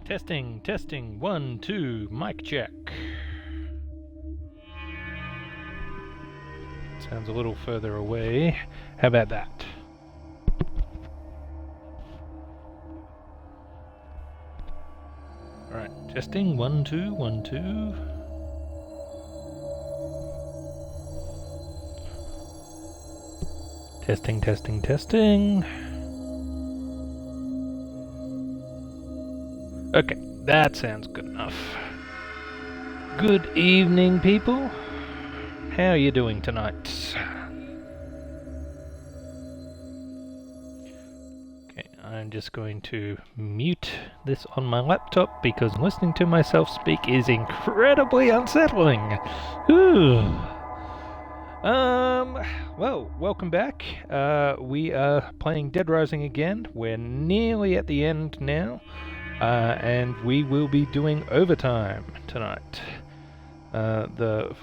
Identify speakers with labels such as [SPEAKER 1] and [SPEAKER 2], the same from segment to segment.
[SPEAKER 1] Testing, testing, 1, 2, mic check. Sounds a little further away. How about that? Alright, testing, 1, 2, 1, 2. Testing, testing, testing. Okay, that sounds good enough. Good evening, people. How are you doing tonight? Okay, I'm just going to mute this on my laptop because listening to myself speak is incredibly unsettling. Ooh. Well, welcome back. We are playing Dead Rising again. We're nearly at the end now. And we will be doing overtime tonight. The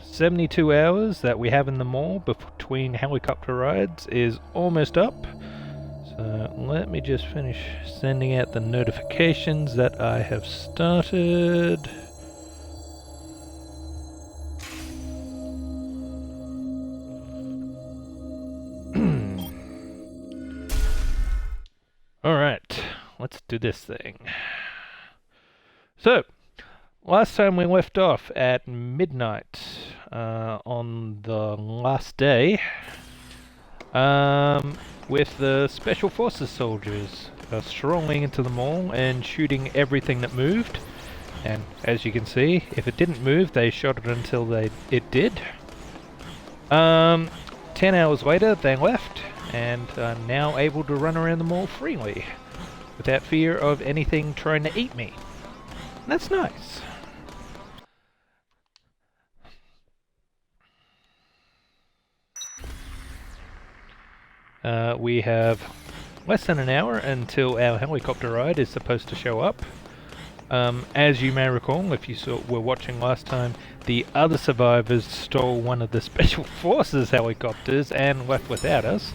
[SPEAKER 1] 72 hours that we have in the mall between helicopter rides is almost up. So let me just finish sending out the notifications that I have started. Alright, let's do this thing. So, last time we left off at midnight on the last day with the Special Forces soldiers strolling into the mall and shooting everything that moved. And as you can see, if it didn't move, they shot it until it did. 10 hours later, they left and are now able to run around the mall freely without fear of anything trying to eat me. That's nice. We have less than an hour until our helicopter ride is supposed to show up. As you may recall, if you were watching last time, the other survivors stole one of the Special Forces helicopters and left without us.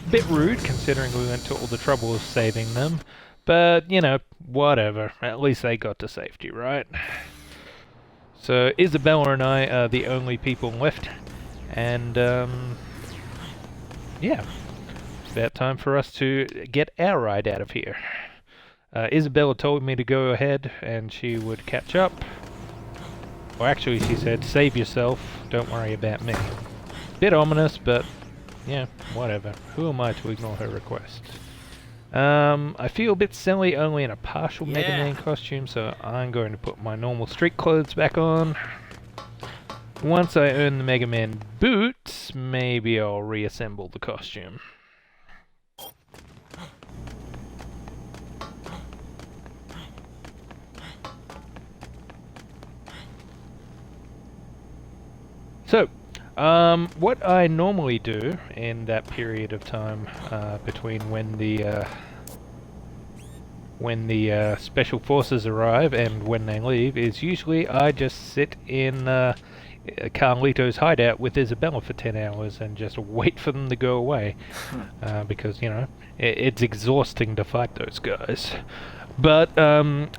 [SPEAKER 1] A bit rude, considering we went to all the trouble of saving them. But, you know, whatever. At least they got to safety, right? So, Isabella and I are the only people left. And, yeah. It's about time for us to get our ride out of here. Isabella told me to go ahead and she would catch up. Or actually, she said, save yourself, don't worry about me. Bit ominous, but, yeah, whatever. Who am I to ignore her request? I feel a bit silly only in a partial Mega Man costume, so I'm going to put my normal street clothes back on. Once I earn the Mega Man boots, maybe I'll reassemble the costume. So, what I normally do in that period of time between when the Special Forces arrive and when they leave is usually I just sit in Carlito's hideout with Isabella for 10 hours and just wait for them to go away. Because, you know, it's exhausting to fight those guys. But,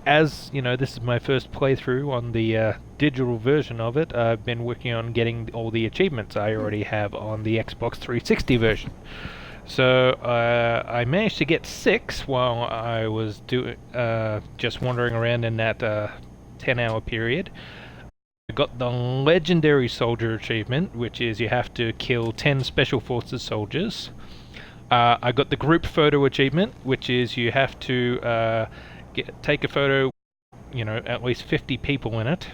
[SPEAKER 1] as, you know, this is my first playthrough on the digital version of it, I've been working on getting all the achievements I already have on the Xbox 360 version. So, I managed to get 6 while I was just wandering around in that 10-hour period. I got the Legendary Soldier achievement, which is you have to kill 10 Special Forces soldiers. I got the group photo achievement, which is you have to take a photo, you know, at least 50 people in it.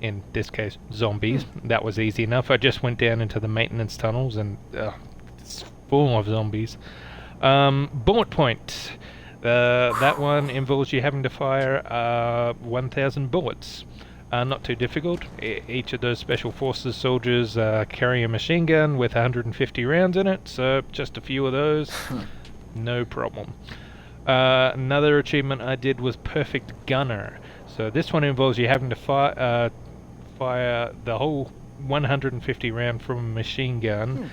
[SPEAKER 1] In this case, zombies. That was easy enough. I just went down into the maintenance tunnels and it's full of zombies. Bullet point. That one involves you having to fire 1,000 bullets. Not too difficult. Each of those Special Forces soldiers carry a machine gun with 150 rounds in it, so just a few of those, no problem. Another achievement I did was Perfect Gunner. So this one involves you having to fire the whole 150 round from a machine gun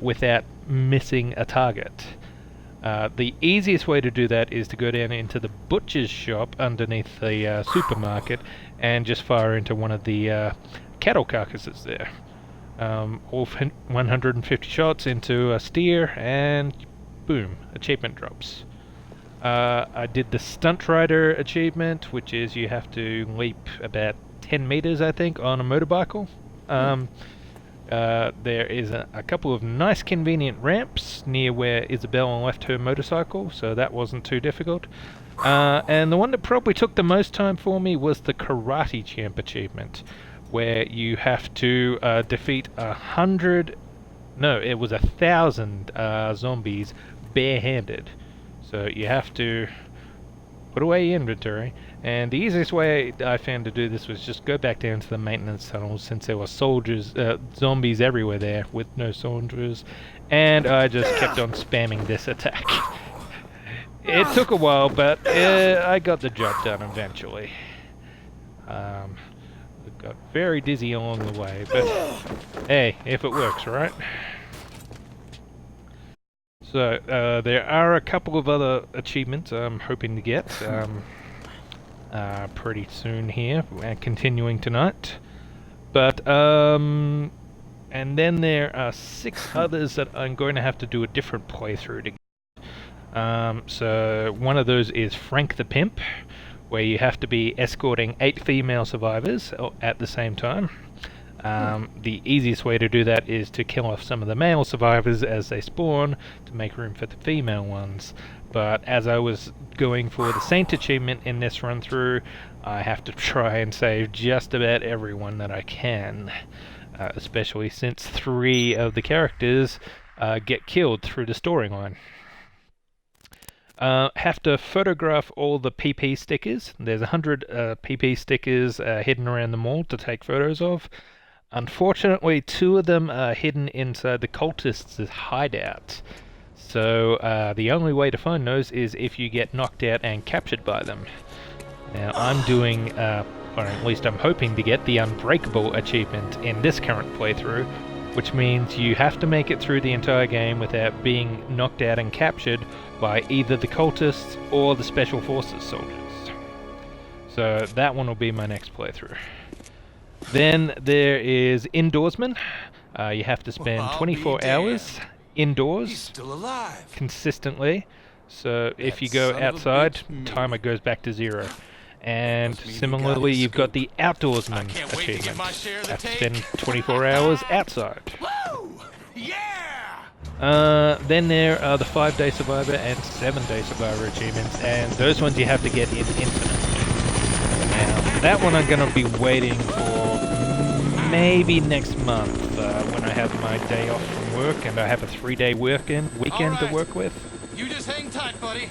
[SPEAKER 1] without missing a target. The easiest way to do that is to go down into the butcher's shop underneath the supermarket and just fire into one of the cattle carcasses there. All 150 shots into a steer, and boom, achievement drops. I did the Stunt Rider achievement, which is you have to leap about 10 meters, I think, on a motorcycle. There is a couple of nice convenient ramps near where Isabella left her motorcycle, so that wasn't too difficult. And the one that probably took the most time for me was the Karate Champ achievement, where you have to defeat 1,000 zombies barehanded. So you have to put away your inventory, and the easiest way I found to do this was just go back down to the maintenance tunnels, since there were zombies everywhere there with no soldiers, and I just kept on spamming this attack. It took a while, but I got the job done eventually. I got very dizzy along the way, but hey, if it works, right? So, there are a couple of other achievements I'm hoping to get pretty soon here, continuing tonight. But, and then there are 6 others that I'm going to have to do a different playthrough to get. So, one of those is Frank the Pimp, where you have to be escorting 8 female survivors at the same time. The easiest way to do that is to kill off some of the male survivors as they spawn to make room for the female ones. But as I was going for the Saint achievement in this run through, I have to try and save just about everyone that I can, especially since 3 of the characters get killed through the storyline. Have to photograph all the PP stickers. There's 100 PP stickers hidden around the mall to take photos of. Unfortunately, 2 of them are hidden inside the cultists' hideout. So the only way to find those is if you get knocked out and captured by them. Now I'm doing, or at least I'm hoping to get the Unbreakable achievement in this current playthrough, which means you have to make it through the entire game without being knocked out and captured by either the cultists or the Special Forces soldiers. So that one will be my next playthrough. Then there is Indoorsman. You have to spend 24 hours indoors consistently. So if you go outside, timer goes back to 0. And similarly, you've got the Outdoorsman achievement. You have to spend 24 hours outside. Then there are the 5-Day Survivor and 7-Day Survivor achievements, and those ones you have to get in Infinite. Now, that one I'm going to be waiting for maybe next month, when I have my day off from work and I have a 3-day weekend to work with.
[SPEAKER 2] You just hang tight, buddy.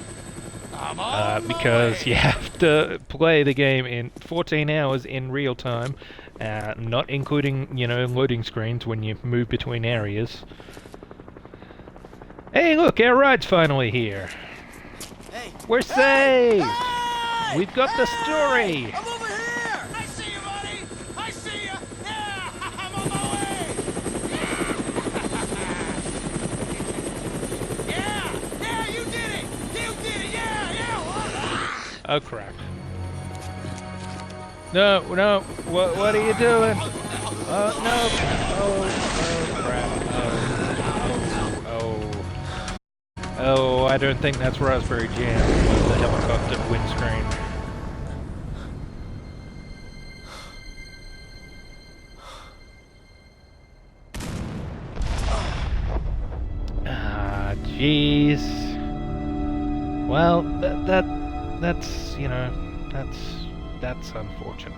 [SPEAKER 1] Because you have to play the game in 14 hours in real time, not including, loading screens when you move between areas. Hey, look, our ride's finally here.
[SPEAKER 2] Hey.
[SPEAKER 1] We're saved!
[SPEAKER 2] Hey!
[SPEAKER 1] We've got the story!
[SPEAKER 2] I'm over here! I see you, buddy! I see you! Yeah! I'm on my way! Yeah! Yeah, you did it! You did it! Yeah!
[SPEAKER 1] Oh, crap. No, what are you doing? Oh, no! Oh, crap. Oh, I don't think that's Raspberry Jam with the helicopter windscreen. Ah, jeez. Well, that's unfortunate.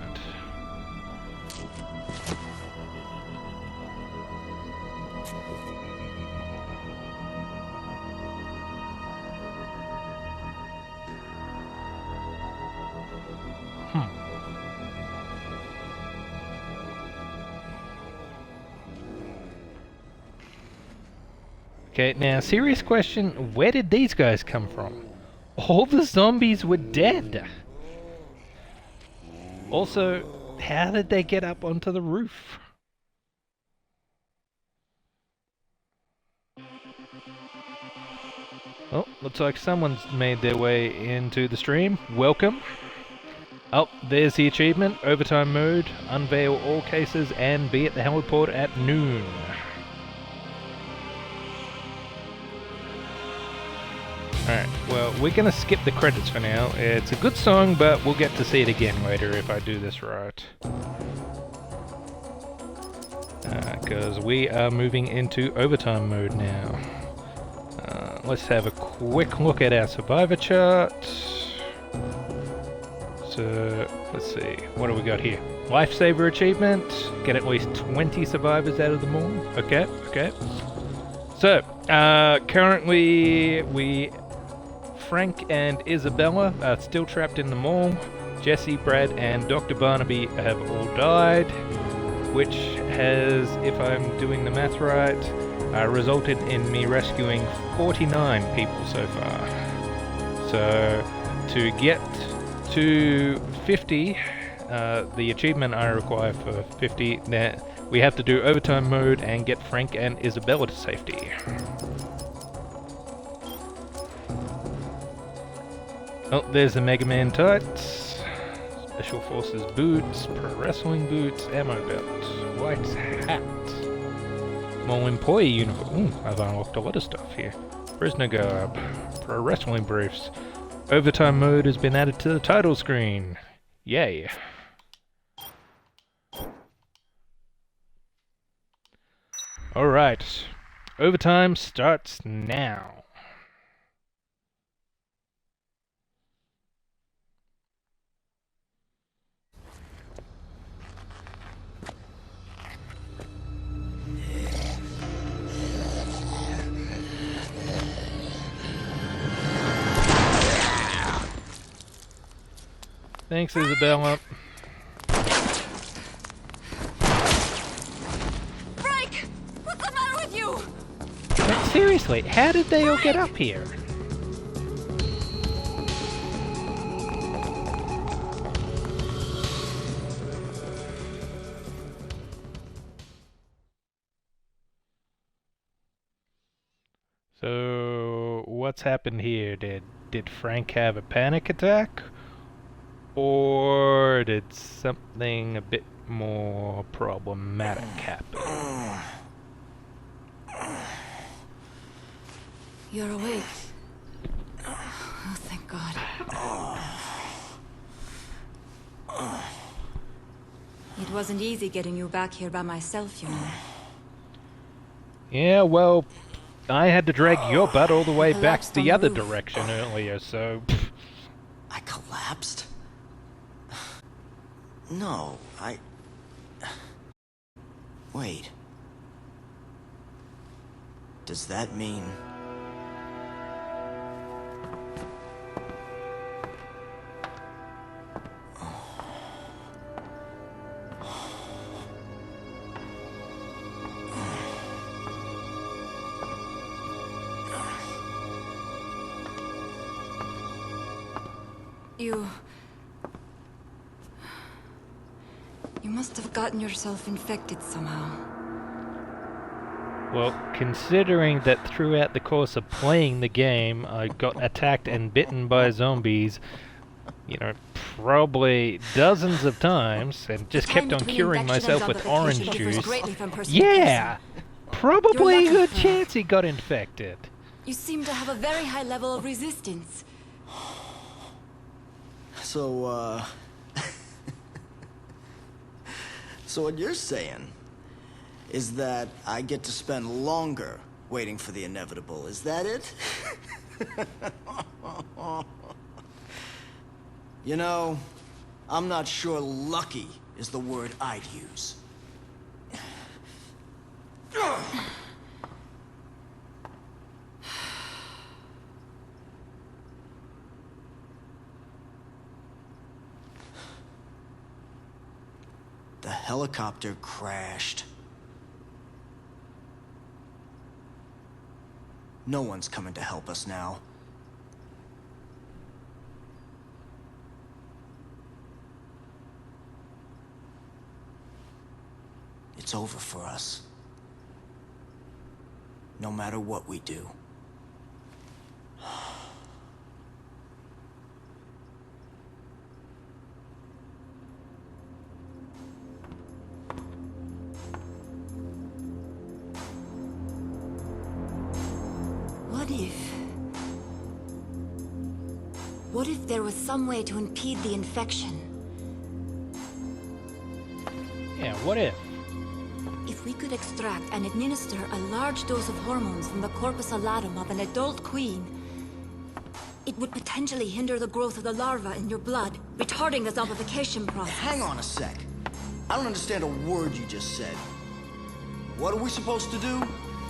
[SPEAKER 1] Okay, now, serious question, where did these guys come from? All the zombies were dead! Also, how did they get up onto the roof? Oh, looks like someone's made their way into the stream. Welcome. Oh, there's the achievement. Overtime mode. Unveil all cases and be at the heliport at noon. Alright, well, we're gonna skip the credits for now. It's a good song, but we'll get to see it again later if I do this right. Because we are moving into overtime mode now. Let's have a quick look at our survivor chart. So, let's see, what do we got here? Lifesaver achievement, get at least 20 survivors out of the mall. Okay, okay. So, currently Frank and Isabella are still trapped in the mall. Jesse, Brad, and Dr. Barnaby have all died, which has, if I'm doing the math right, resulted in me rescuing 49 people so far. So, to get to 50, the achievement I require for 50, we have to do overtime mode and get Frank and Isabella to safety. Oh, there's the Mega Man tights, Special Forces boots, Pro Wrestling boots, ammo belt, white hat, mall employee uniform. Ooh, I've unlocked a lot of stuff here. Prisoner garb, Pro Wrestling briefs. Overtime mode has been added to the title screen. Yay. Alright, overtime starts now. Thanks, Isabella.
[SPEAKER 3] Frank! What's the matter with you?
[SPEAKER 1] But seriously, how did they all get up here? So, what's happened here? Did Frank have a panic attack? Or did something a bit more problematic happen?
[SPEAKER 3] You're awake. Oh, thank God. It wasn't easy getting you back here by myself, you know.
[SPEAKER 1] Yeah, well, I had to drag your butt all the way back
[SPEAKER 3] Collapsed on
[SPEAKER 1] the
[SPEAKER 3] the
[SPEAKER 1] other
[SPEAKER 3] roof.
[SPEAKER 1] direction earlier, so...
[SPEAKER 4] I collapsed? No, Wait. Does that mean...
[SPEAKER 3] You must have gotten yourself infected somehow.
[SPEAKER 1] Well, considering that throughout the course of playing the game, I got attacked and bitten by zombies, you know, probably dozens of times, and just kept on curing myself with orange juice. Yeah! Probably a good chance he got infected.
[SPEAKER 3] You seem to have a very high level of resistance.
[SPEAKER 4] So, So what you're saying is that I get to spend longer waiting for the inevitable, is that it? You know, I'm not sure lucky is the word I'd use. The helicopter crashed. No one's coming to help us now. It's over for us. No matter what we do.
[SPEAKER 3] What if there was some way to impede the infection?
[SPEAKER 1] Yeah, what if?
[SPEAKER 3] If we could extract and administer a large dose of hormones from the corpus allatum of an adult queen, it would potentially hinder the growth of the larva in your blood, retarding the zombification process.
[SPEAKER 4] Hang on a sec. I don't understand a word you just said. What are we supposed to do?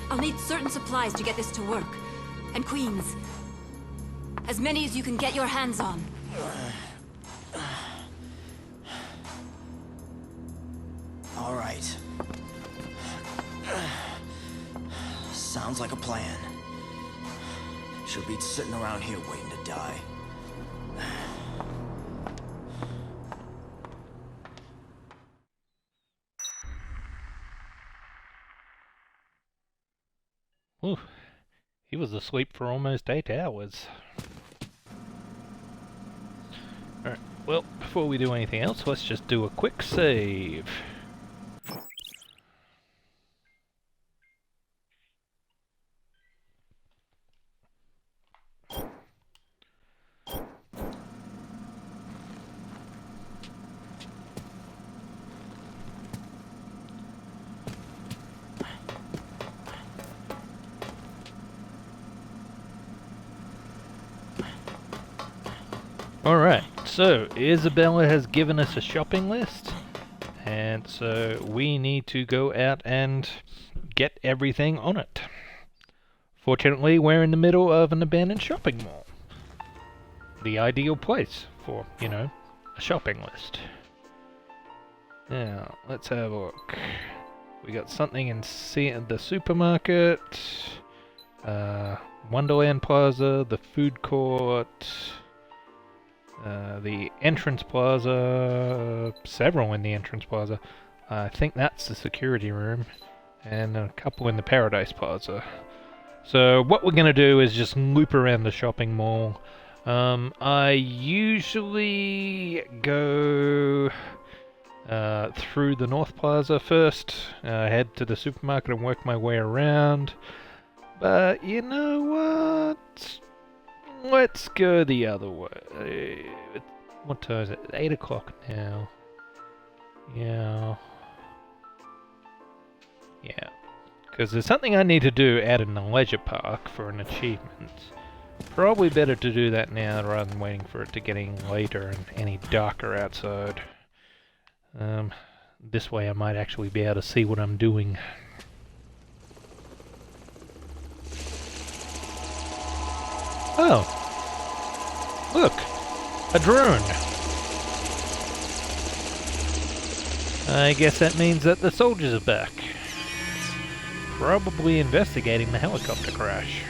[SPEAKER 3] I'll need certain supplies to get this to work. And queens. As many as you can get your hands on.
[SPEAKER 4] All right. Sounds like a plan. She'll be sitting around here waiting to die.
[SPEAKER 1] Ooh, he was asleep for almost 8 hours. Alright, well, before we do anything else, let's just do a quick save. Alright, so Isabella has given us a shopping list, and so we need to go out and get everything on it. Fortunately, we're in the middle of an abandoned shopping mall. The ideal place for, you know, a shopping list. Now, let's have a look. We got something in the supermarket, Wonderland Plaza, the food court, the entrance plaza, several in the entrance plaza. I think that's the security room, and a couple in the Paradise Plaza. So what we're gonna do is just loop around the shopping mall. I usually go through the North Plaza first, head to the supermarket and work my way around. But you know what? Let's go the other way. What time is it? 8 o'clock now. Yeah. Yeah. Because there's something I need to do out in the leisure park for an achievement. Probably better to do that now rather than waiting for it to getting later and any darker outside. This way I might actually be able to see what I'm doing. Oh! Look! A drone! I guess that means that the soldiers are back. Probably investigating the helicopter crash.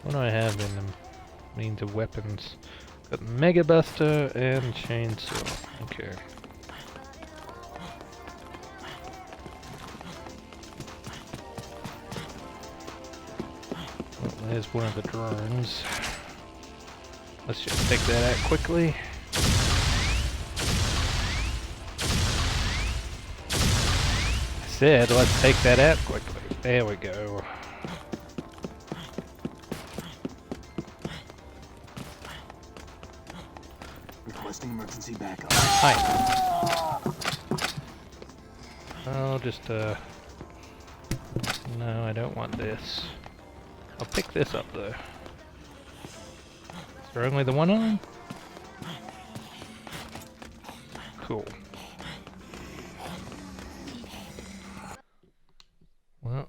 [SPEAKER 1] What do I have in the means of weapons? Got Mega Buster and Chainsaw. Okay. Well, there's one of the drones. Let's just take that out quickly. I said let's take that out quickly. There we go.
[SPEAKER 5] Emergency backup.
[SPEAKER 1] Hi. I'll just, no, I don't want this. I'll pick this up, though. Is there only the one on? Cool. Well...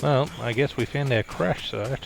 [SPEAKER 1] Well, I guess we found our crash site.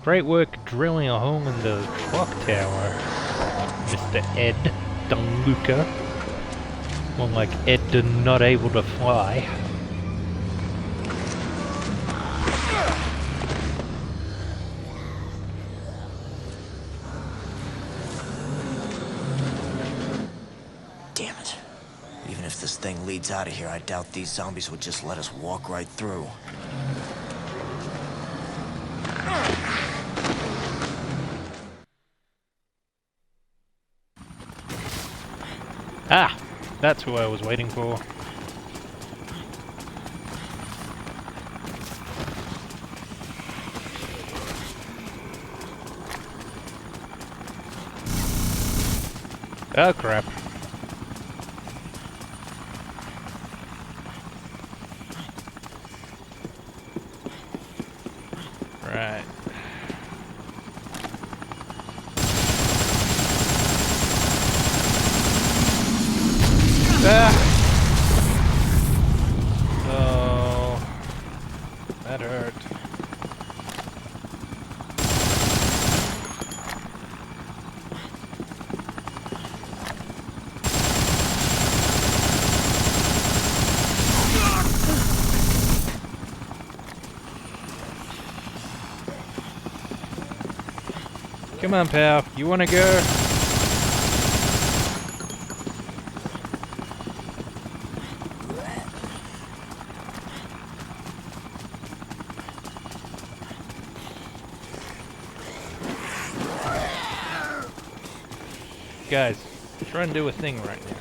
[SPEAKER 1] Great work drilling a hole in the clock tower, Mr. Ed Dunluca. More like Ed not able to fly.
[SPEAKER 4] Damn it. Even if this thing leads out of here, I doubt these zombies would just let us walk right through.
[SPEAKER 1] Ah! That's who I was waiting for. Oh crap. Right. Ah! Oh, that hurt. Come on, pal. You wanna go? Guys, try and do a thing right now.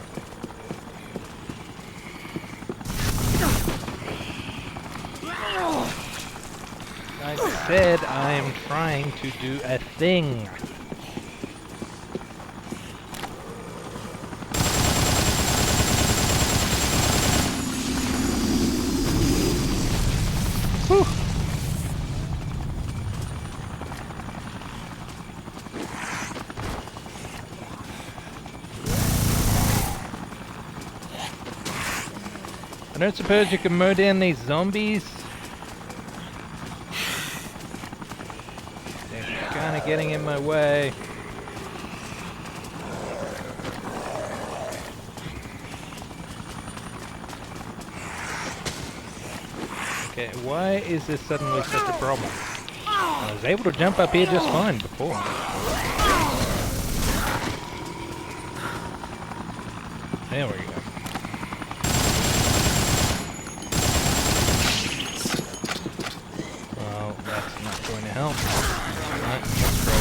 [SPEAKER 1] I said I am trying to do a thing. Whew. I don't suppose you can mow down these zombies? They're kind of getting in my way. Okay, why is this suddenly such a problem? I was able to jump up here just fine before. There we go. Well, that's not going to help. Right, let's try.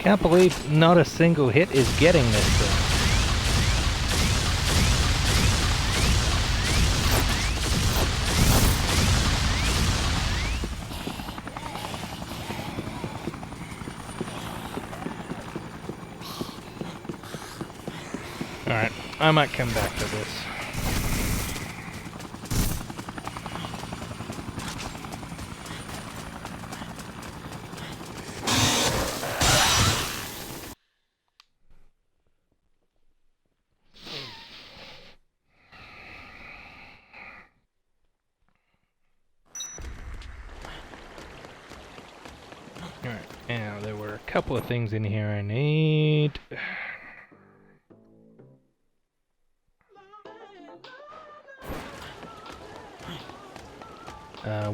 [SPEAKER 1] Can't believe not a single hit is getting this thing. Alright, I might come back to this. Alright, now there were a couple of things in here I need.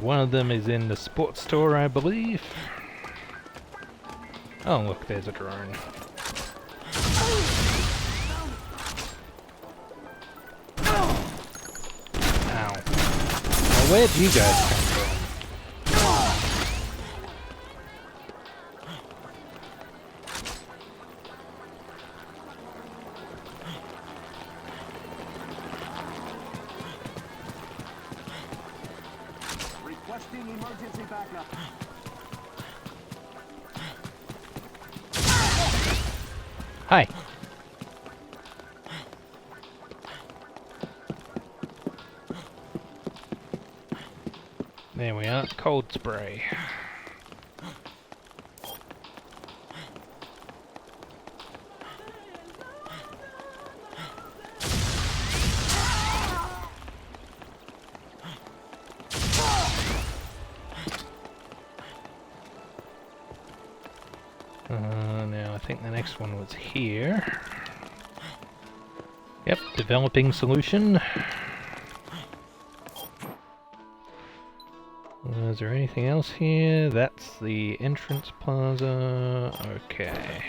[SPEAKER 1] One of them is in the sports store, I believe. Oh, look, there's a drone. Ow. Now, where'd you guys come from?
[SPEAKER 5] Requesting emergency backup.
[SPEAKER 1] Hi. There we are, cold spray. Now I think the next one was here. Yep, developing solution. Is there anything else here? That's the entrance plaza. Okay.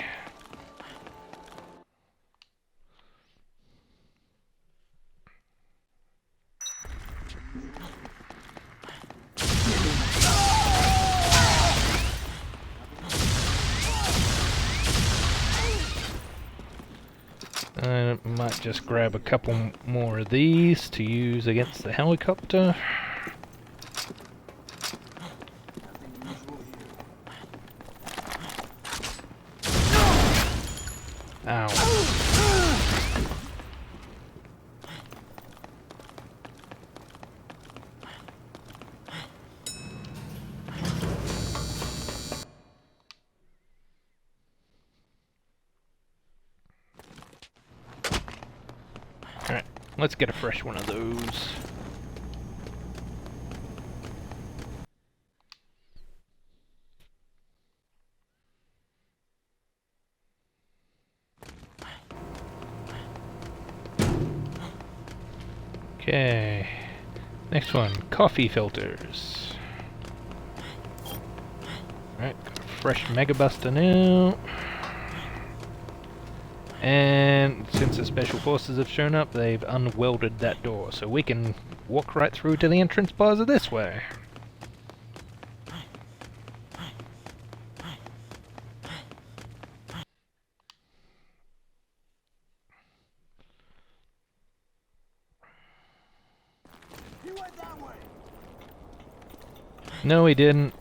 [SPEAKER 1] I might just grab a couple more of these to use against the helicopter. Ow. Alright, let's get a fresh one of those. Okay, next one, coffee filters. Alright, got a fresh Mega Buster now. And since the Special Forces have shown up, they've unwelded that door, so we can walk right through to the entrance plaza this way.
[SPEAKER 5] You went that way.
[SPEAKER 1] No, he didn't.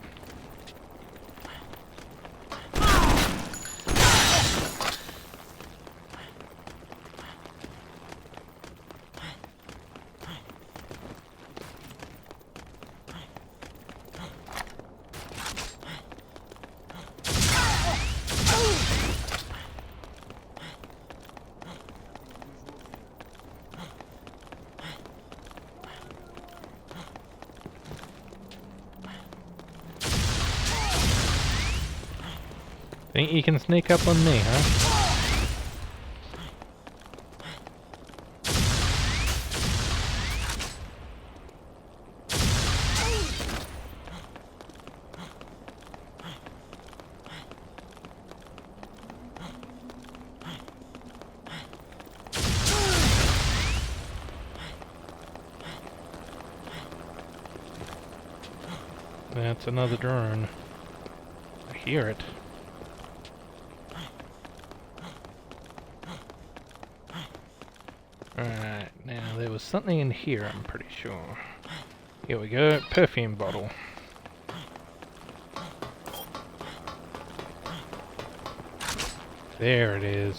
[SPEAKER 1] Think you can sneak up on me, huh? That's another drone. I hear it. there was something in here, I'm pretty sure. Here we go, perfume bottle. There it is.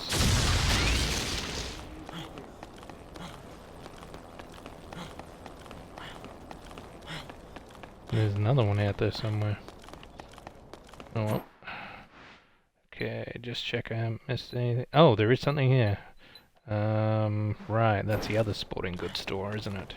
[SPEAKER 1] There's another one out there somewhere. Oh well. Okay, just check I haven't missed anything. Oh, there is something here. Right, that's the other sporting goods store, isn't it?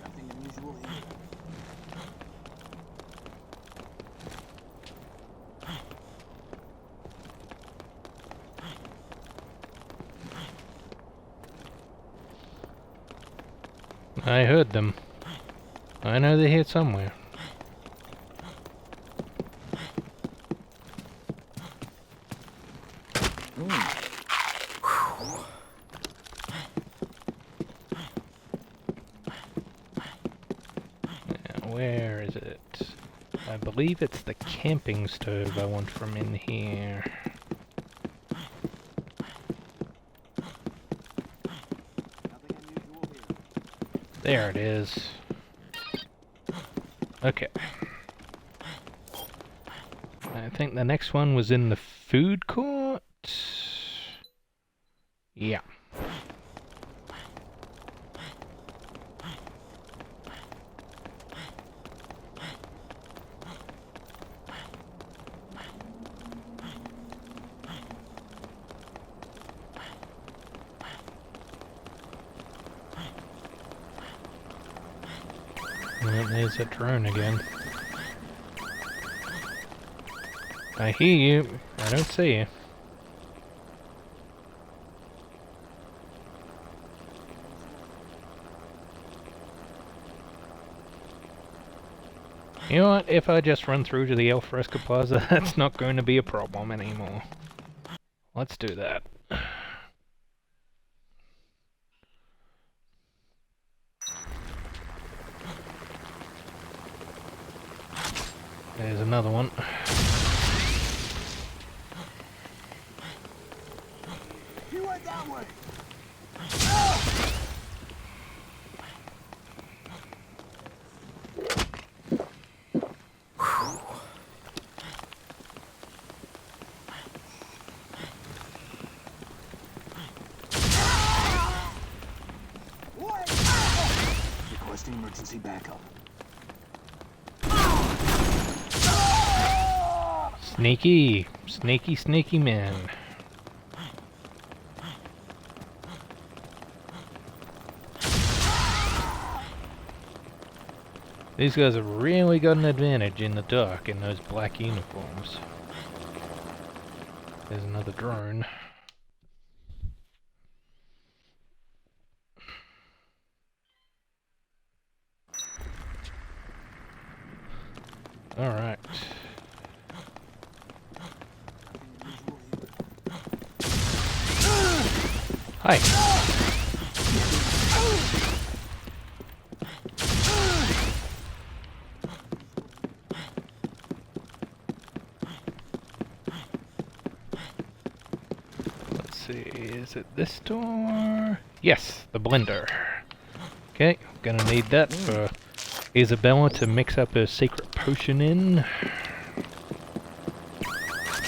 [SPEAKER 5] Nothing unusual here.
[SPEAKER 1] I heard them. I know they're here somewhere. Now, where is it? I believe it's the camping stove I want from in here.
[SPEAKER 5] Nothing unusual here.
[SPEAKER 1] There it is. Okay. I think the next one was in the food court. Yeah. Well, there's a drone again. I hear you. I don't see you. You know what? If I just run through to the Alfresco Plaza, that's not going to be a problem anymore. Let's do that. There's another one.
[SPEAKER 5] You went that way. Requesting emergency backup.
[SPEAKER 1] Sneaky, sneaky, sneaky man. These guys have really got an advantage in the dark in those black uniforms. There's another drone. Alright. Hi. Let's see, is it this door? Yes, the blender. Okay, gonna need that for Isabella to mix up her secret potion in.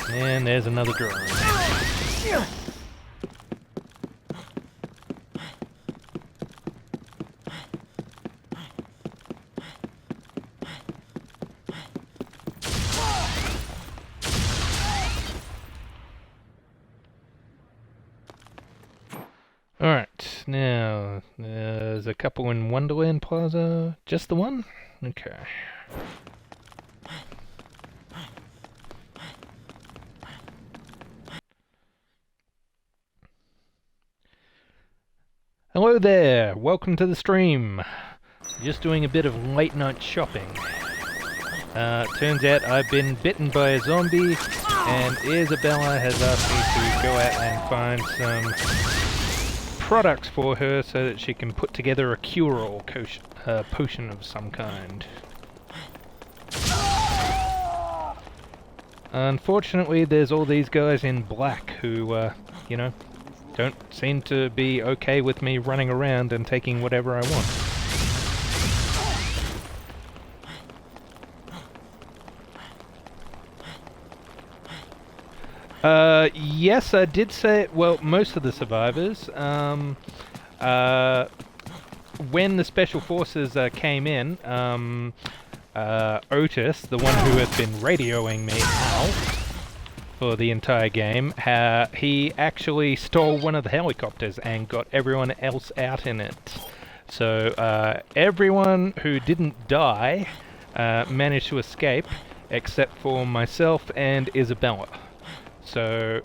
[SPEAKER 1] And there's another drone. Alright, now, there's a couple in Wonderland Plaza. Just the one? Okay. Hello there, welcome to the stream. Just doing a bit of late night shopping. Turns out I've been bitten by a zombie, and Isabella has asked me to go out and find some products for her so that she can put together a cure-all potion of some kind. Unfortunately, there's all these guys in black who, you know, don't seem to be okay with me running around and taking whatever I want. Yes, I did say, well, most of the survivors, when the Special Forces came in, Otis, the one who has been radioing me out for the entire game, he actually stole one of the helicopters and got everyone else out in it. So everyone who didn't die managed to escape, except for myself and Isabella. So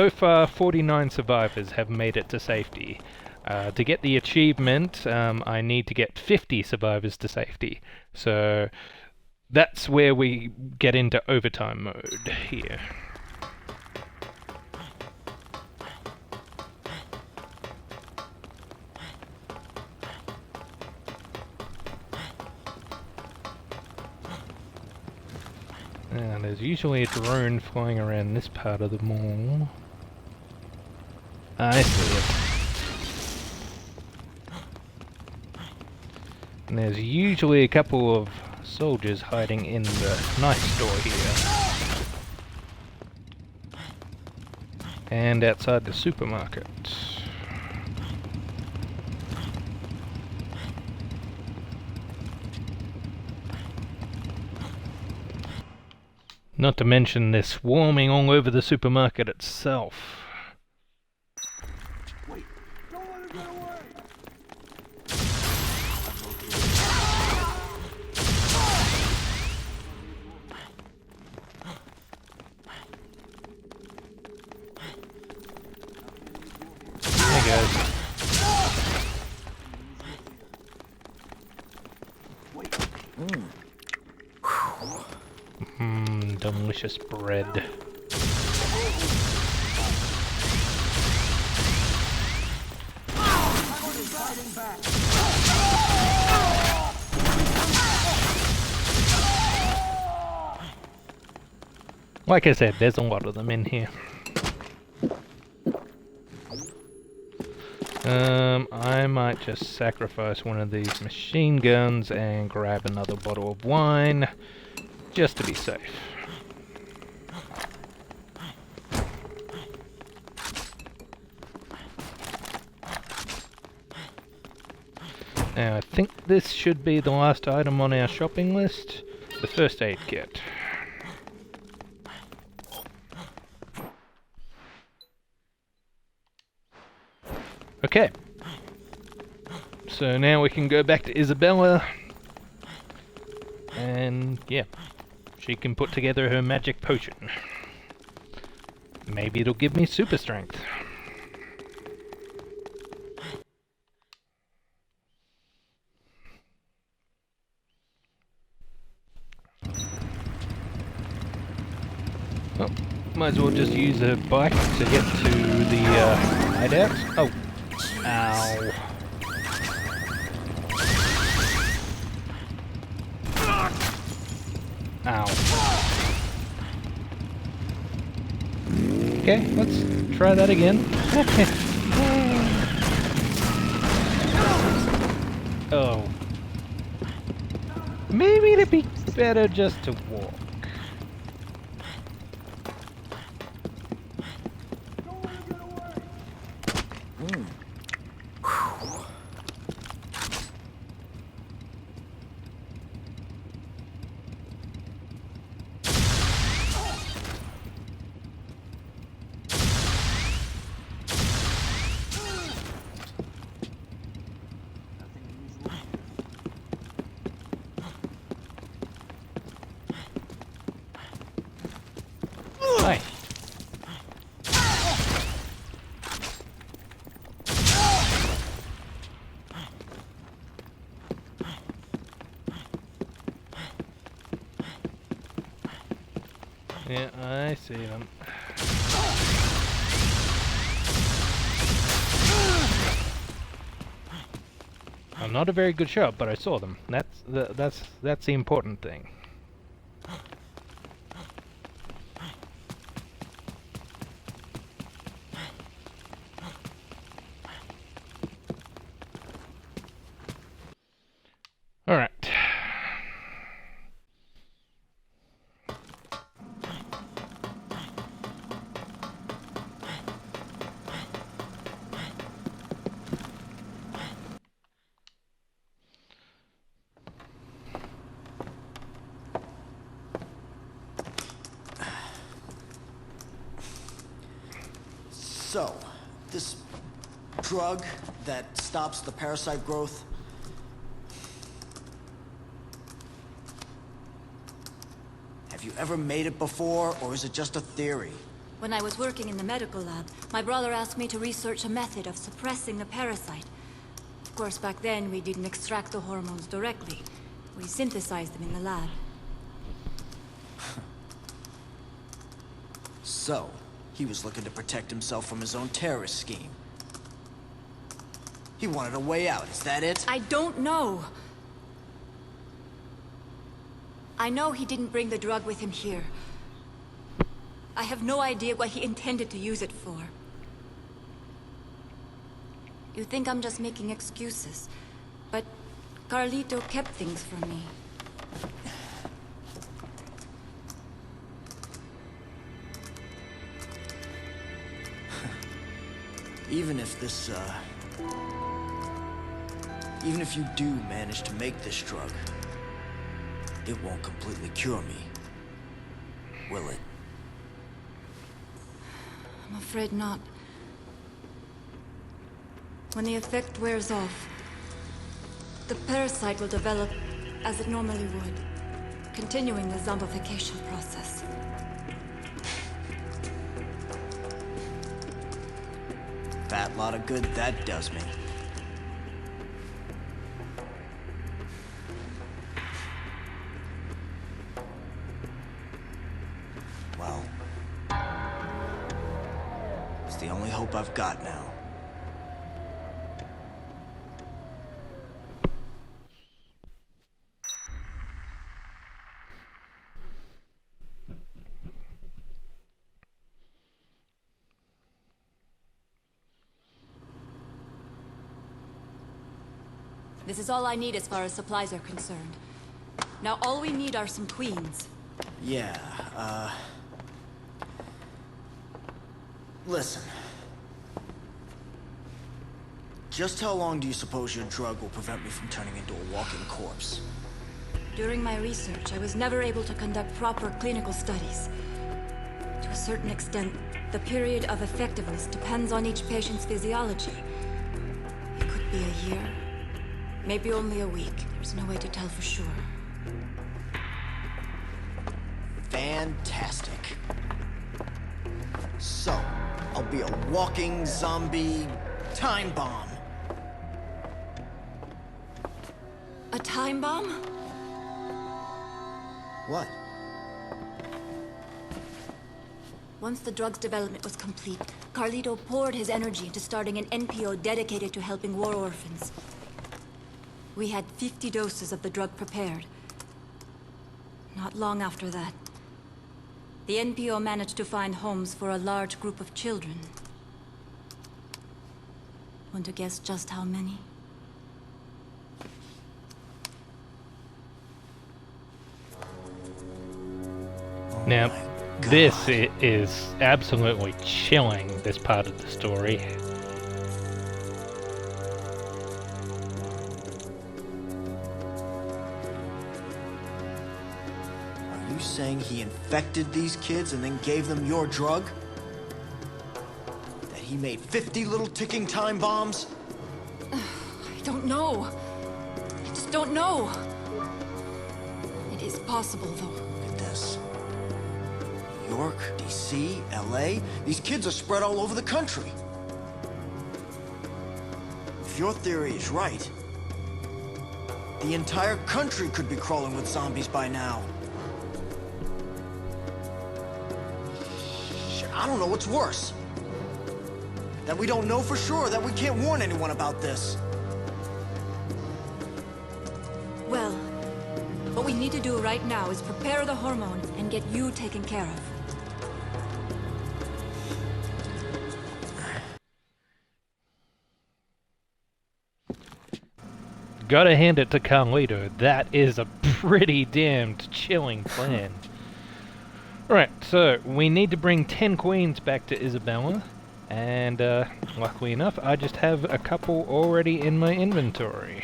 [SPEAKER 1] far 49 survivors have made it to safety. To get the achievement, I need to get 50 survivors to safety. So that's where we get into overtime mode here. And there's usually a drone flying around this part of the mall. I see it. And there's usually a couple of soldiers hiding in the knife store here. And outside the supermarket. Not to mention they're swarming all over the supermarket itself.
[SPEAKER 5] Wait, don't let her get away!
[SPEAKER 1] Hey guys. Delicious bread. Like I said, there's a lot of them in here. I might just sacrifice one of these machine guns and grab another bottle of wine, just to be safe. Now, I think this should be the last item on our shopping list, the first aid kit. Okay. So now we can go back to Isabella, and yeah, she can put together her magic potion. Maybe it'll give me super strength. Oh, might as well just use a bike to get to the hideout. Oh, ow. Ow. Okay, let's try that again. Oh. Maybe it'd be better just to walk. Hi. Yeah, I see them. I'm not a very good shot, but I saw them. That's the important thing. All right.
[SPEAKER 4] So, this drug that stops the parasite growth, have you ever made it before, or is it just a theory?
[SPEAKER 3] When I was working in the medical lab, my brother asked me to research a method of suppressing the parasite. Of course, back then, we didn't extract the hormones directly. We synthesized them in the lab.
[SPEAKER 4] So, he was looking to protect himself from his own terrorist scheme. He wanted a way out, is that it?
[SPEAKER 3] I don't know. I know he didn't bring the drug with him here. I have no idea what he intended to use it for. You think I'm just making excuses, but Carlito kept things from me.
[SPEAKER 4] Even if this, even if you do manage to make this drug, it won't completely cure me, will it?
[SPEAKER 3] I'm afraid not. When the effect wears off, the parasite will develop as it normally would, continuing the zombification process.
[SPEAKER 4] Fat lot of good that does me. Well, it's the only hope I've got now.
[SPEAKER 3] This is all I need as far as supplies are concerned. Now all we need are some queens.
[SPEAKER 4] Yeah, listen. Just how long do you suppose your drug will prevent me from turning into a walking corpse?
[SPEAKER 3] During my research, I was never able to conduct proper clinical studies. To a certain extent, the period of effectiveness depends on each patient's physiology. It could be a year, maybe only a week. There's no way to tell for sure.
[SPEAKER 4] Fantastic. So, I'll be a walking zombie time bomb.
[SPEAKER 3] A time bomb?
[SPEAKER 4] What?
[SPEAKER 3] Once the drug's development was complete, Carlito poured his energy into starting an NPO dedicated to helping war orphans. We had 50 doses of the drug prepared. Not long after that, the NPO managed to find homes for a large group of children. Want to guess just how many?
[SPEAKER 1] Now, this is absolutely chilling, this part of the story.
[SPEAKER 4] Are you saying he infected these kids and then gave them your drug? That he made 50 little ticking time bombs?
[SPEAKER 3] I don't know. I just don't know. It is possible, though.
[SPEAKER 4] Look at this. New York, DC, LA, these kids are spread all over the country. If your theory is right, the entire country could be crawling with zombies by now. Shit, I don't know what's worse. That we don't know for sure, that we can't warn anyone about this.
[SPEAKER 3] well. What we need to do right now is prepare the hormones and get you taken care of.
[SPEAKER 1] Gotta hand it to Carlito. That is a pretty damned chilling plan. Right, so we need to bring 10 queens back to Isabella, and luckily enough, I just have a couple already in my inventory.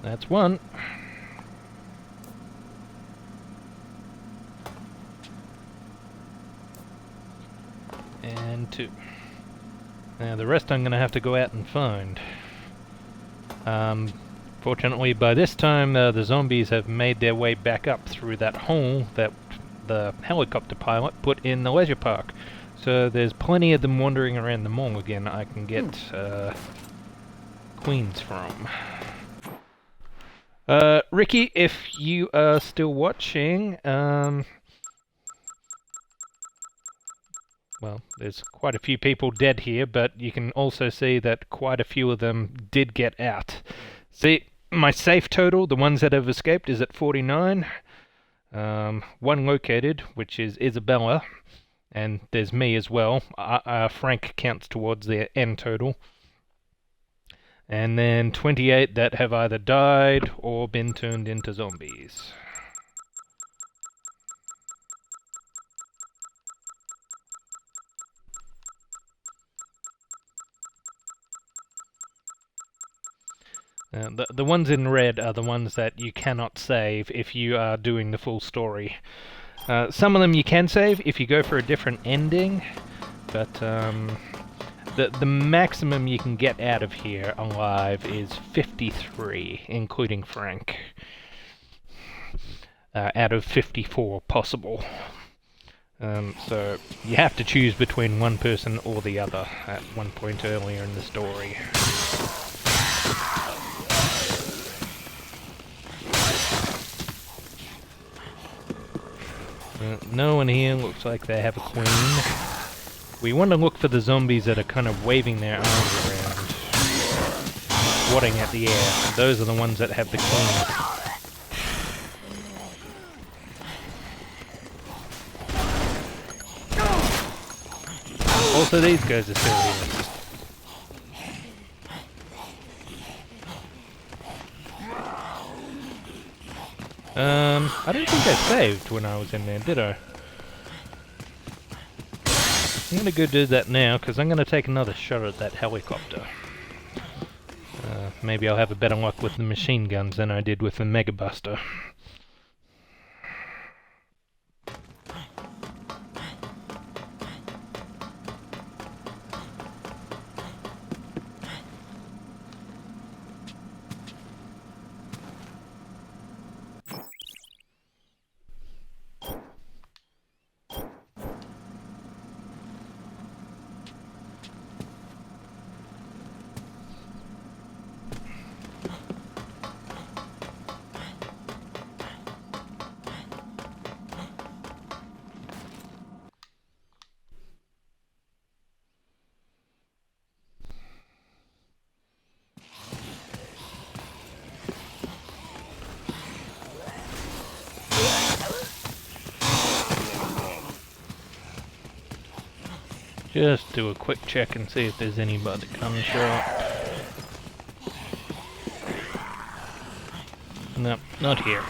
[SPEAKER 1] That's one. And two. Now the rest I'm going to have to go out and find. Fortunately, by this time, the zombies have made their way back up through that hole that the helicopter pilot put in the leisure park. So there's plenty of them wandering around the mall again I can get queens from. Ricky, if you are still watching, well, there's quite a few people dead here, but you can also see that quite a few of them did get out. See, my safe total, the ones that have escaped, is at 49. One located, which is Isabella, and there's me as well. Frank counts towards the end total. And then 28 that have either died or been turned into zombies. The ones in red are the ones that you cannot save if you are doing the full story. Some of them you can save if you go for a different ending, but the maximum you can get out of here alive is 53, including Frank, out of 54 possible. So you have to choose between one person or the other at one point earlier in the story. No one here looks like they have a queen. We want to look for the zombies that are kind of waving their arms around, swatting at the air. Those are the ones that have the queen. Also, these guys are still here. I don't think I saved when I was in there, did I? I'm gonna go do that now, because I'm gonna take another shot at that helicopter. Maybe I'll have a better luck with the machine guns than I did with the Mega Buster. Just do a quick check and see if there's anybody coming short. No, not here.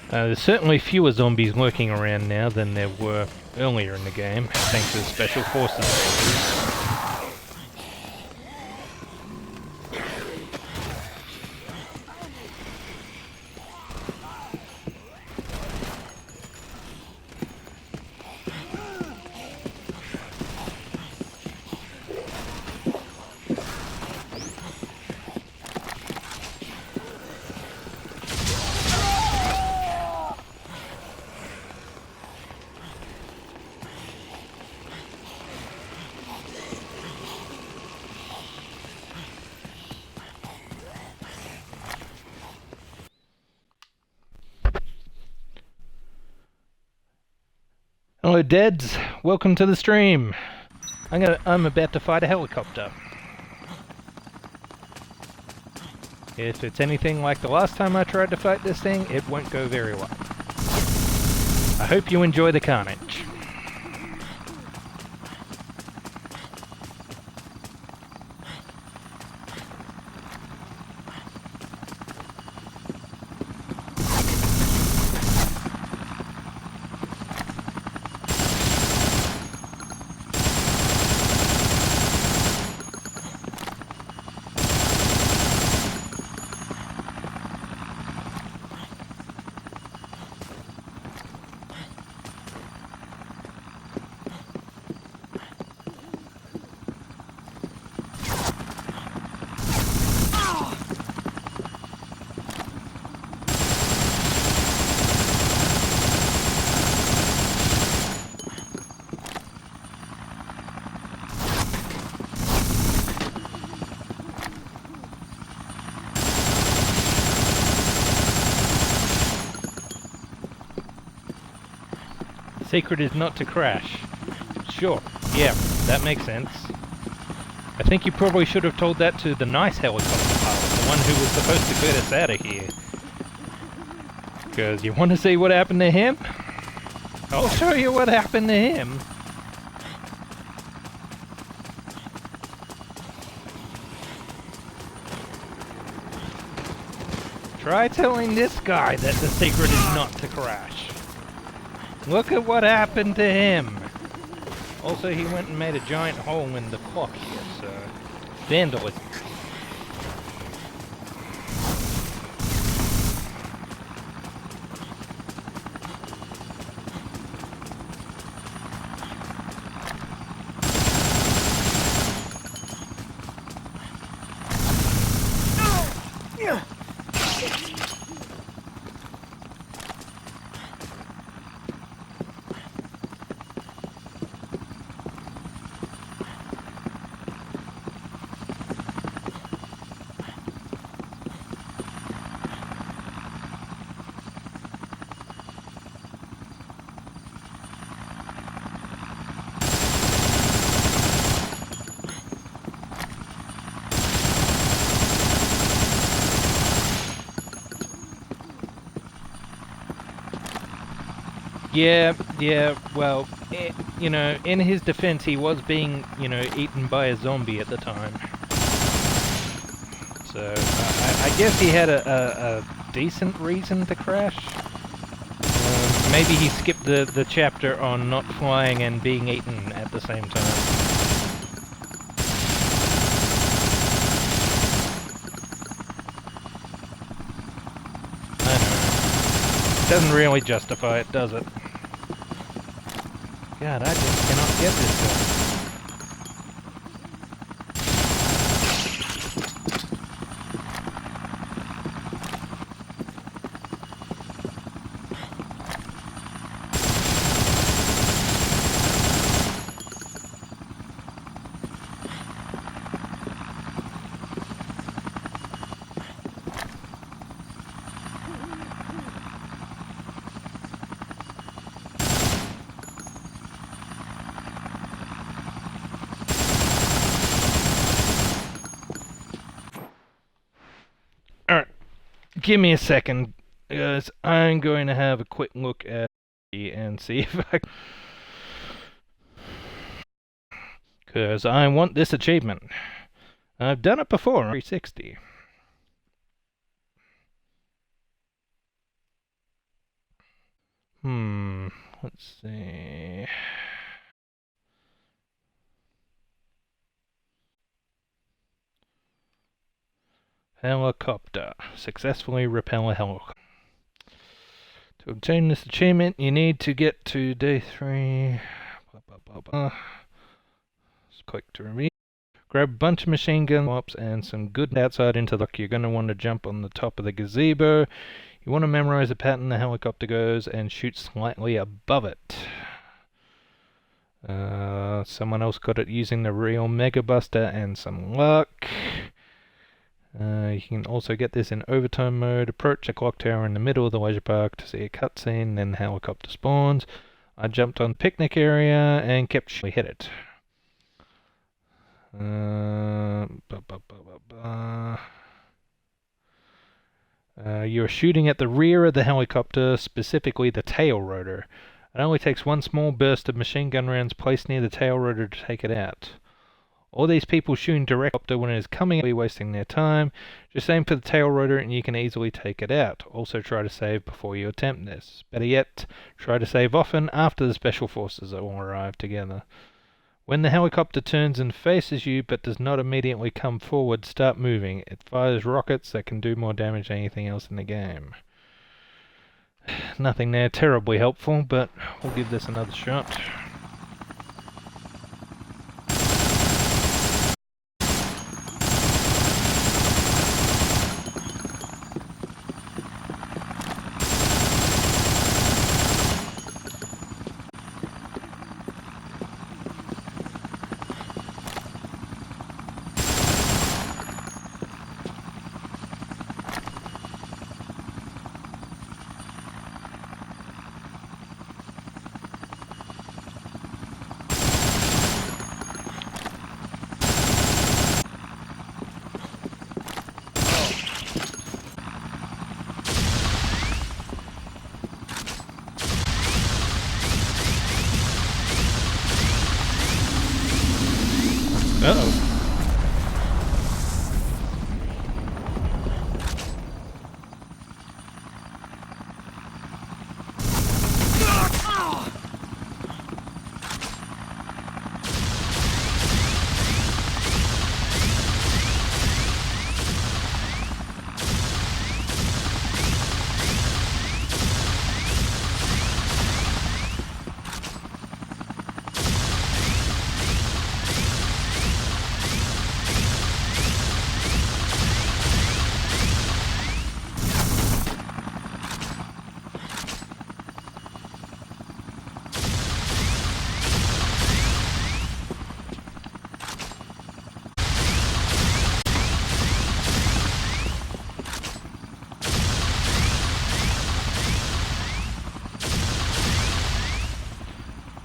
[SPEAKER 1] There's certainly fewer zombies lurking around now than there were earlier in the game, thanks to the Special Forces. Hello, Deads. Welcome to the stream. I'm about to fight a helicopter. If it's anything like the last time I tried to fight this thing, it won't go very well. I hope you enjoy the carnage. Secret is not to crash. Sure, yeah, that makes sense. I think you probably should have told that to the nice helicopter pilot, the one who was supposed to get us out of here. Because you want to see what happened to him? I'll show you what happened to him. Try telling this guy that the secret is not to crash. Look at what happened to him. Also, he went and made a giant hole in the clock here, so... vandalism. Yeah, well, you know, in his defense, he was being, you know, eaten by a zombie at the time. So, I guess he had a decent reason to crash. Maybe he skipped the chapter on not flying and being eaten at the same time. I know. Doesn't really justify it, does it? God, I just cannot get this guy. Alright, give me a second, guys. I'm going to have a quick look at it and see if I... because I want this achievement. I've done it before on 360. Let's see... Helicopter. Successfully repel a helicopter. To obtain this achievement, you need to get to day 3. Click to review. Grab a bunch of machine gun swaps and some good outside into the... You're going to want to jump on the top of the gazebo. You want to memorize the pattern the helicopter goes and shoot slightly above it. Someone else got it using the real Mega Buster and some luck. You can also get this in overtime mode. Approach a clock tower in the middle of the leisure park to see a cutscene, then the helicopter spawns. I jumped on picnic area and kept we hit it. You're shooting at the rear of the helicopter, specifically the tail rotor. It only takes one small burst of machine gun rounds placed near the tail rotor to take it out. All these people shooting directly when it is coming will be wasting their time. Just aim for the tail rotor and you can easily take it out. Also try to save before you attempt this. Better yet, try to save often after the special forces all arrive together. When the helicopter turns and faces you but does not immediately come forward, start moving. It fires rockets that can do more damage than anything else in the game. Nothing there terribly helpful, but we'll give this another shot. Uh-oh.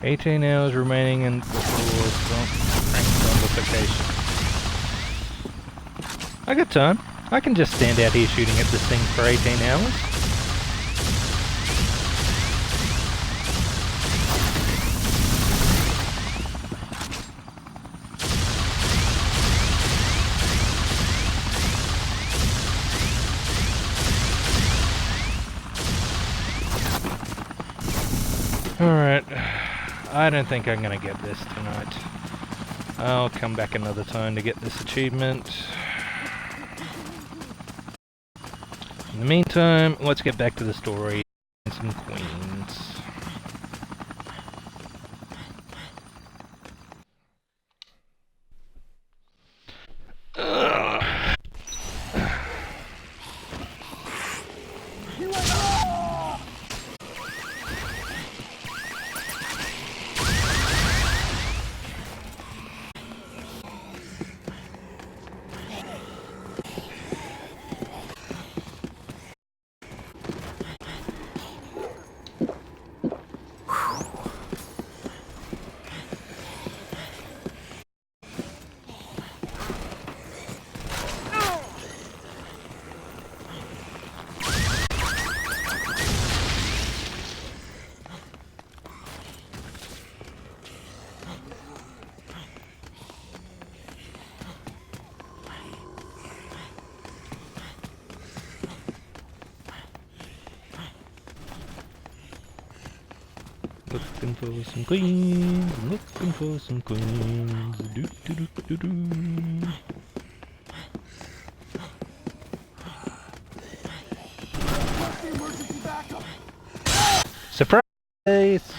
[SPEAKER 1] "18 hours remaining and before rank zombification." I got time. I can just stand out here shooting at this thing for 18 hours. Alright. I don't think I'm gonna get this tonight. I'll come back another time to get this achievement. In the meantime, let's get back to the story. Some queens. Looking for some queens, looking for some queens. Do do do do do. Surprise!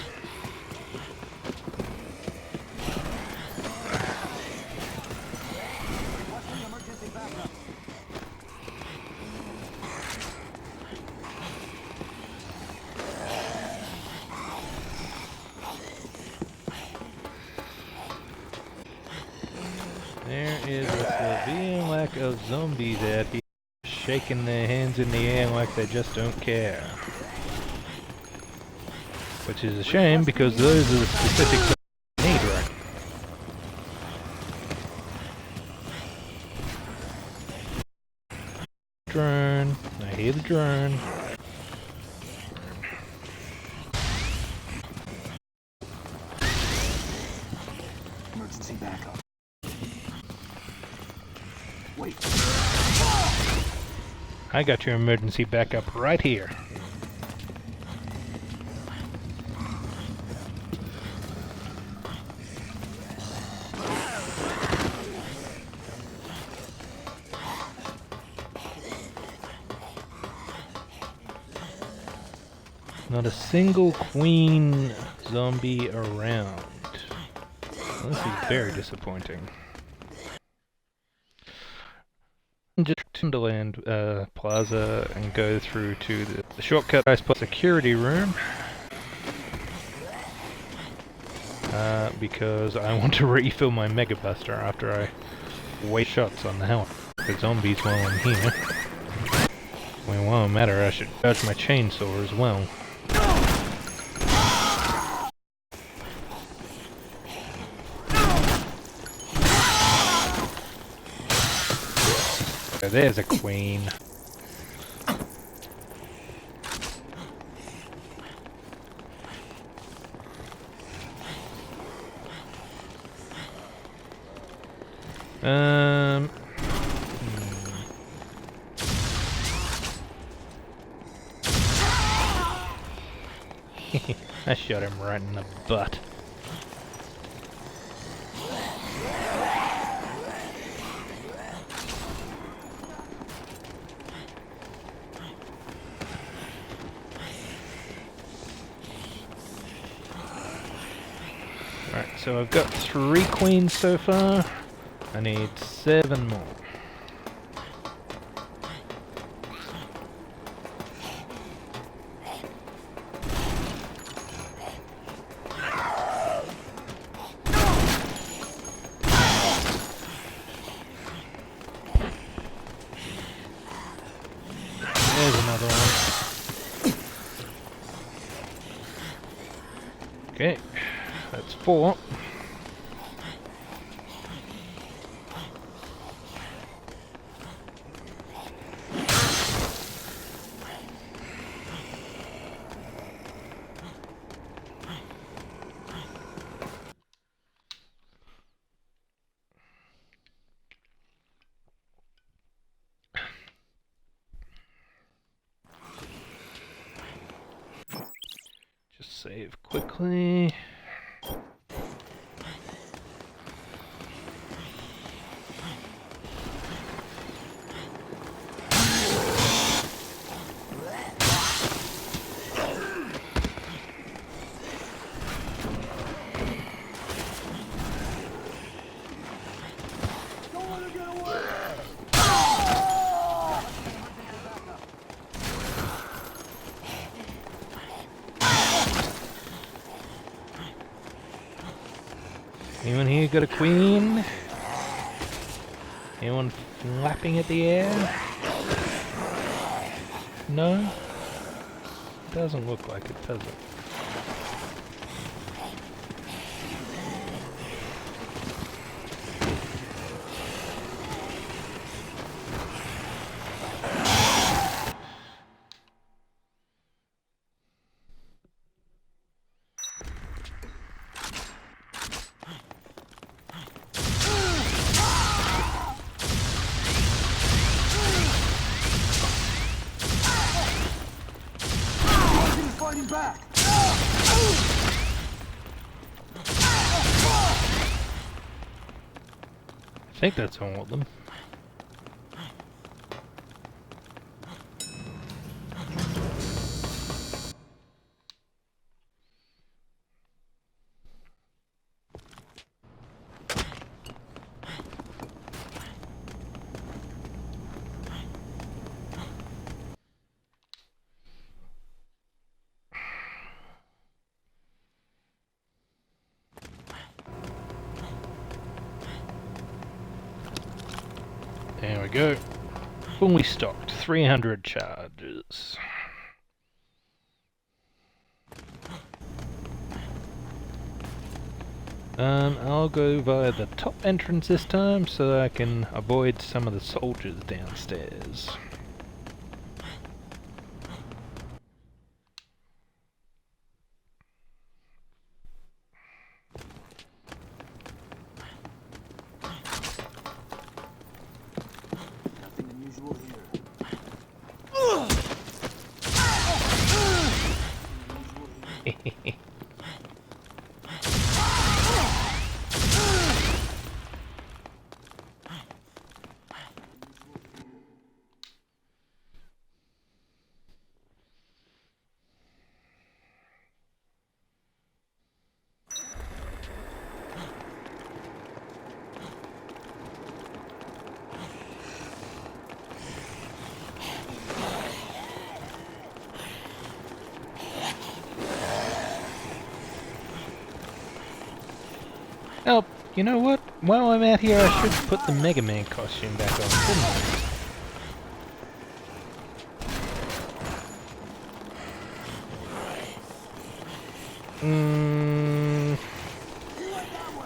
[SPEAKER 1] There is a severe lack of zombies out here, shaking their hands in the air like they just don't care. Which is a shame because those are the specifics I need right. Drone. I hear the drone.
[SPEAKER 5] Emergency backup. Wait.
[SPEAKER 1] I got your emergency backup right here. Not a single queen zombie around. This is very disappointing. Just Timberland Plaza and go through to the shortcut I suppose security room. Because I want to refill my Mega Buster after I waste shots on the helmet. The zombies while I'm here. Well, it won't matter, I should charge my chainsaw as well. So there's a queen. I shot him right in the butt. Alright, so I've got 3 queens so far. I need 7 more. There's another one. Okay, that's 4. Just save quickly.
[SPEAKER 5] Don't let him get away!
[SPEAKER 1] Anyone here got a queen? Anyone flapping at the air? No? Doesn't look like it, does it?
[SPEAKER 5] He's fighting back!
[SPEAKER 1] I think that's all of them. There we go. Fully stocked. 300 charges. I'll go via the top entrance this time so I can avoid some of the soldiers downstairs.
[SPEAKER 5] Nothing unusual here.
[SPEAKER 1] Oh, you know what? While I'm out here, I should put the Mega Man costume back on, shouldn't I?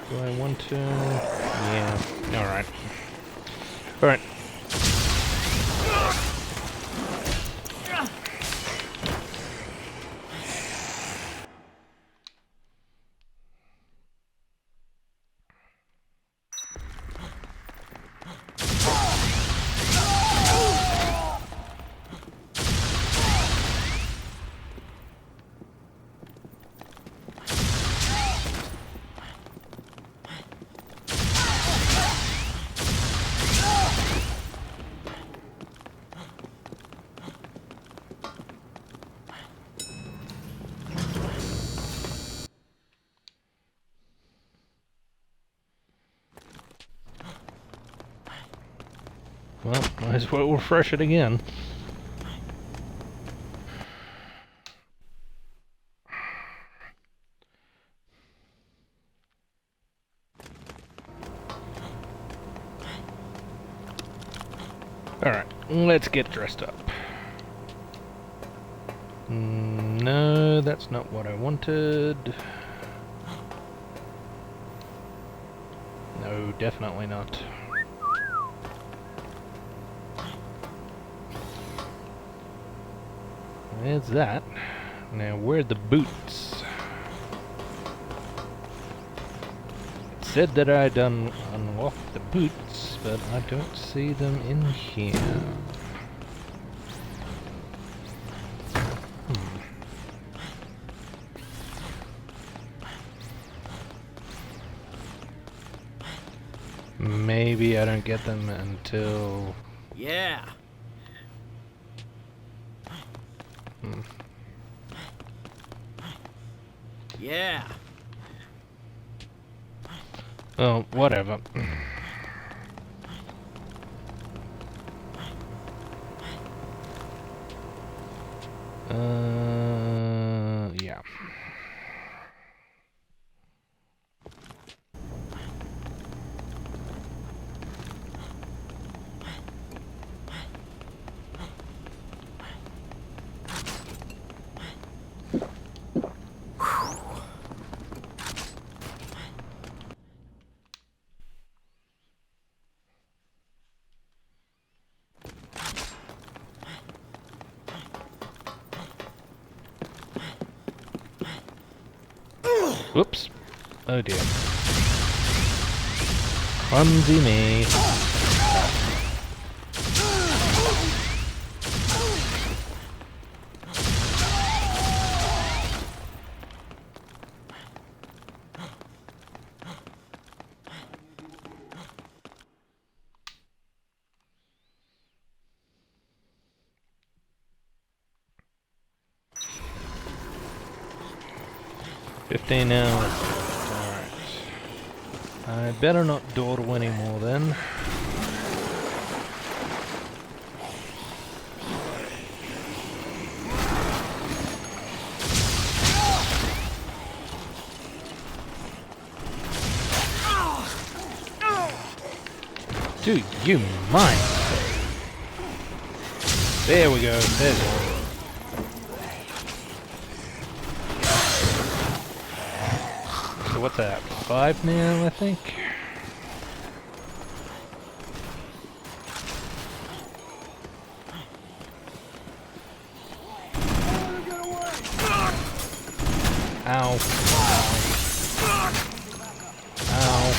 [SPEAKER 1] Do I want to? Yeah. Alright. Alright. Well, might as well refresh it again. Alright, let's get dressed up. No, that's not what I wanted. No, definitely not. There's that. Now, where are the boots? It said that I'd unlocked the boots, but I don't see them in here. Maybe I don't get them until...
[SPEAKER 2] Yeah. Yeah.
[SPEAKER 1] Oh, whatever. Yeah. Whoops. Oh dear. Clumsy me. $15 hours. Alright. I better not dawdle anymore then. Do you mind? There we go. There's it. So what's that? 5 now, I think? Ow. Ow.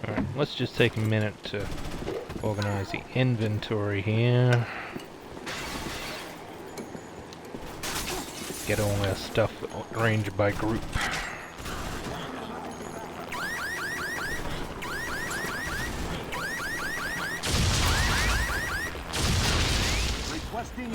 [SPEAKER 1] Alright, let's just take a minute to organize the inventory here. Get all our stuff arranged by group.
[SPEAKER 5] Requesting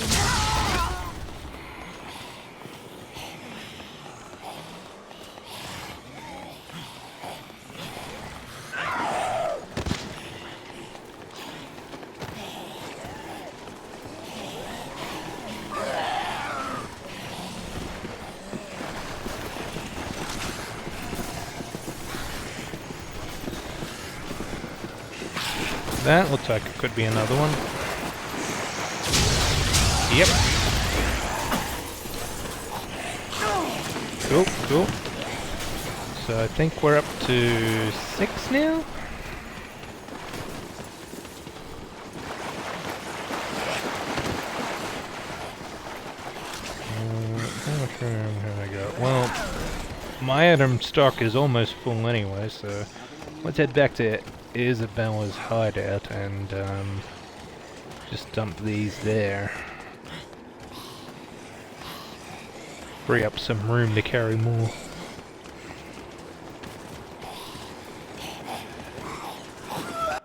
[SPEAKER 1] That looks like it could be another one. Yep. Cool, cool. So I think we're up to 6 now? How much room have I got? Well, my item stock is almost full anyway, so let's head back to Isabella's hideout and just dump these there. Free up some room to carry more.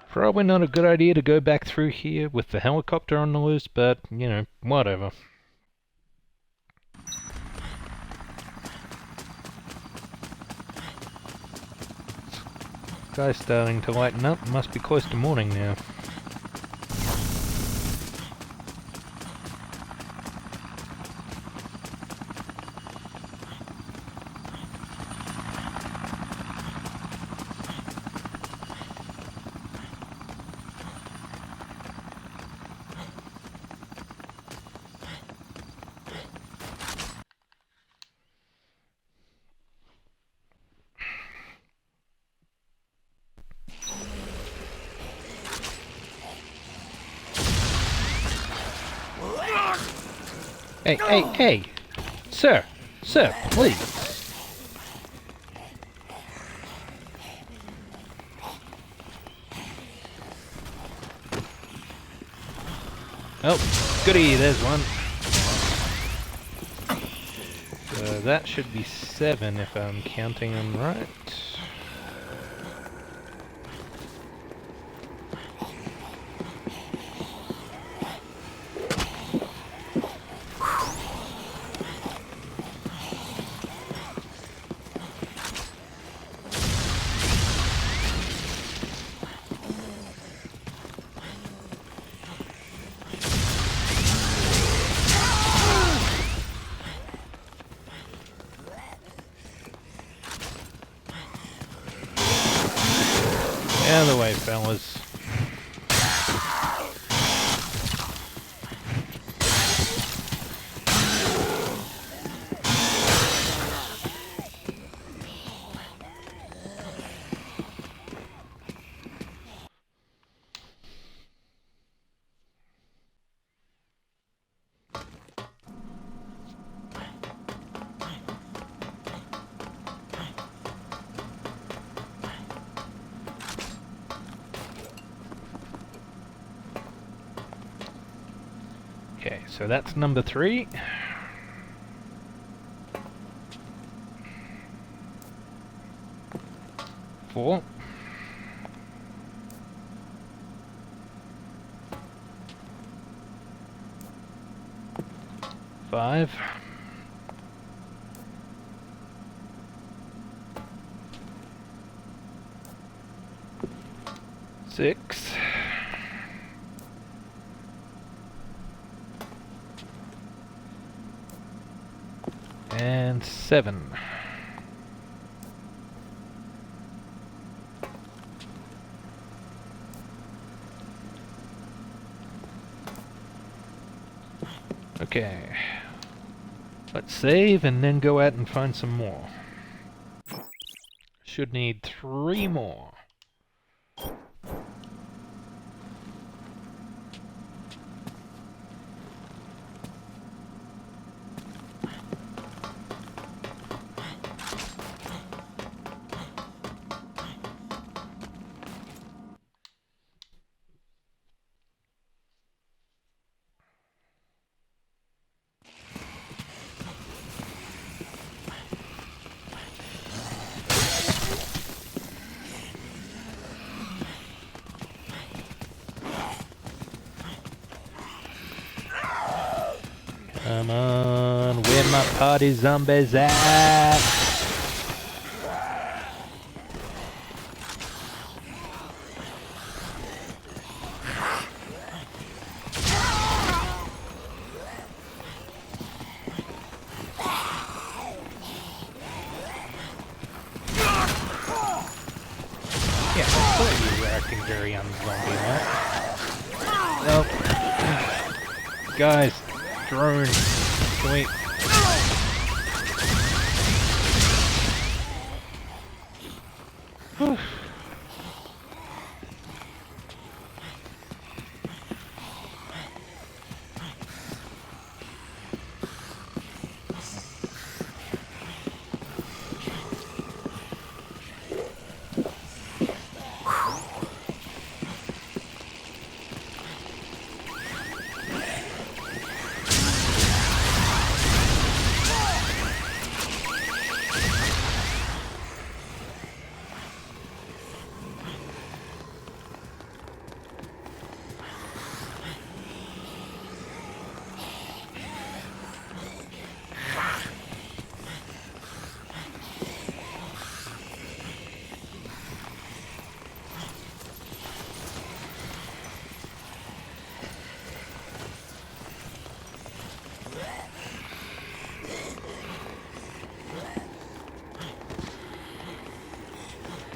[SPEAKER 1] Probably not a good idea to go back through here with the helicopter on the loose, but, you know, whatever. Sky's starting to lighten up. Must be close to morning now. Hey, hey, hey! Sir! Sir, please! Oh, goody, there's one. So that should be 7 if I'm counting them right. Out of the way, fellas. Okay, so that's number 3. Four. 5. 6. And 7. Okay. Let's save and then go out and find some more. Should need 3 more. Come on, where my party zombies at? Yeah, I thought you were acting very unzombie-like. Well, guys, drone, can we... Whew.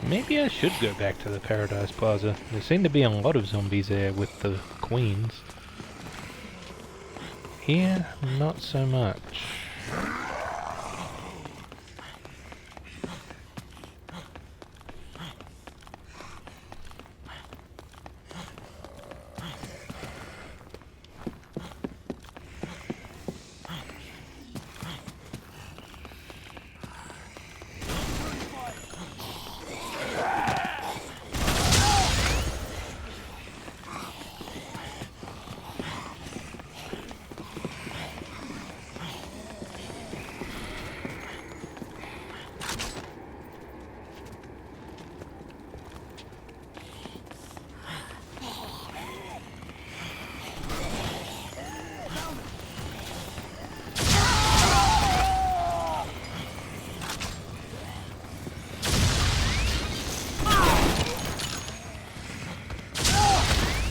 [SPEAKER 1] Maybe I should go back to the Paradise Plaza. There seem to be a lot of zombies there with the queens. Here, not so much.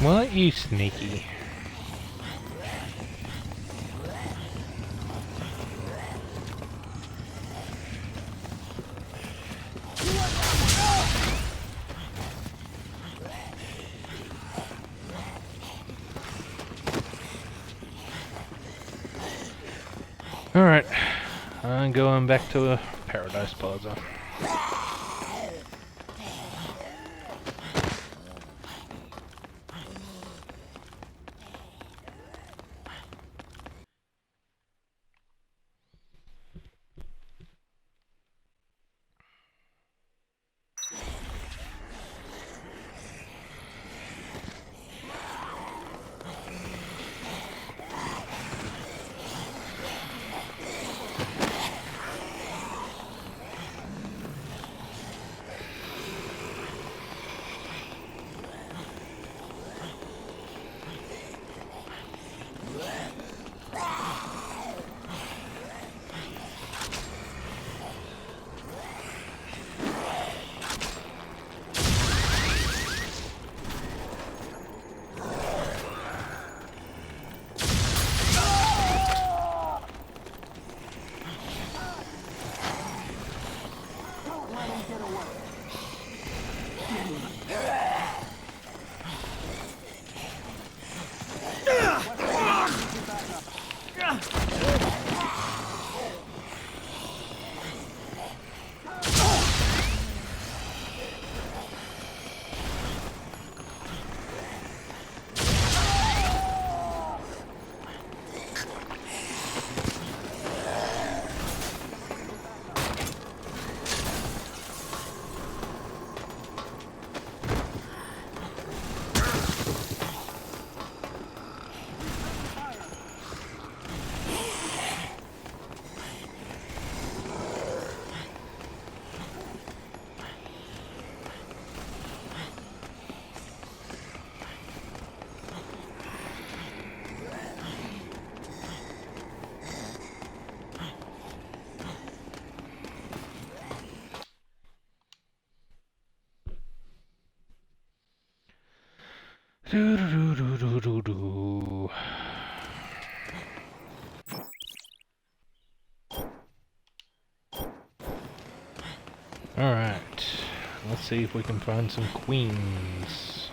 [SPEAKER 1] What, you sneaky? Alright, I'm going back to the Paradise Plaza. Do-do-do-do-do-do. Alright. Let's see if we can find some queens.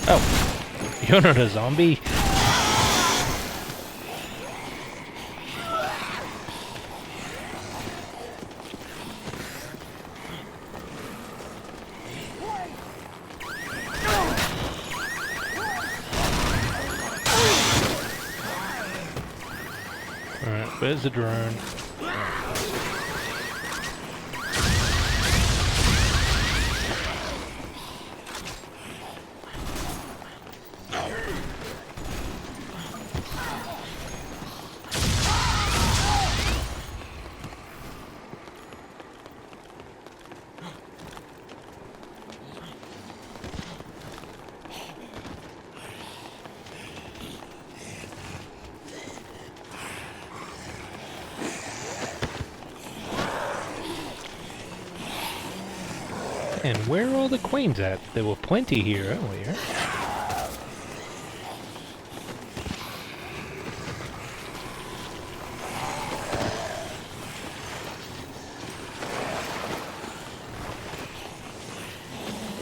[SPEAKER 1] Oh! You're not a zombie? Alright, where's the drone? And where are all the queens at? There were plenty here earlier.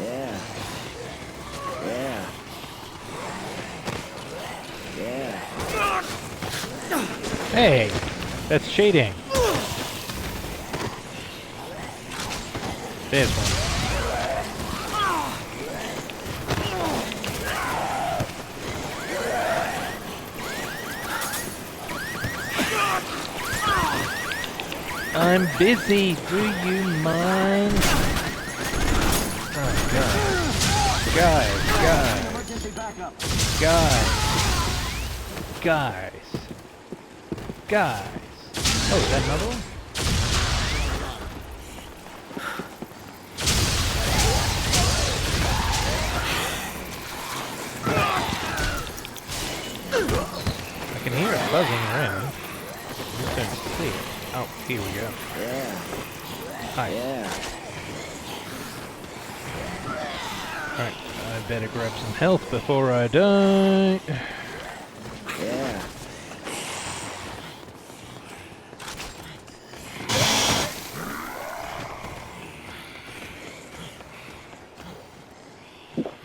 [SPEAKER 4] Yeah. Yeah. Yeah.
[SPEAKER 1] Hey! That's cheating! There's one. I'm busy, do you mind? Oh,
[SPEAKER 5] Emergency backup.
[SPEAKER 1] guys. Oh, is that another one? I can hear it buzzing around. Just don't see it. Oh, here we go.
[SPEAKER 4] Yeah.
[SPEAKER 1] Hi.
[SPEAKER 4] Yeah.
[SPEAKER 1] Alright, I better grab some health before I die.
[SPEAKER 4] Yeah.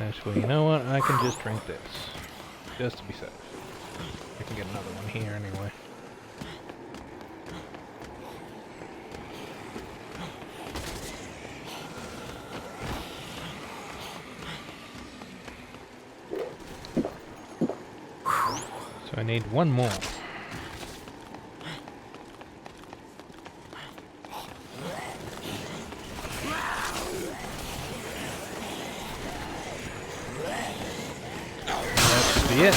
[SPEAKER 1] Actually, you know what? I can just drink this. Just to be safe. I can get another one here anyway. So I need one more. That's it.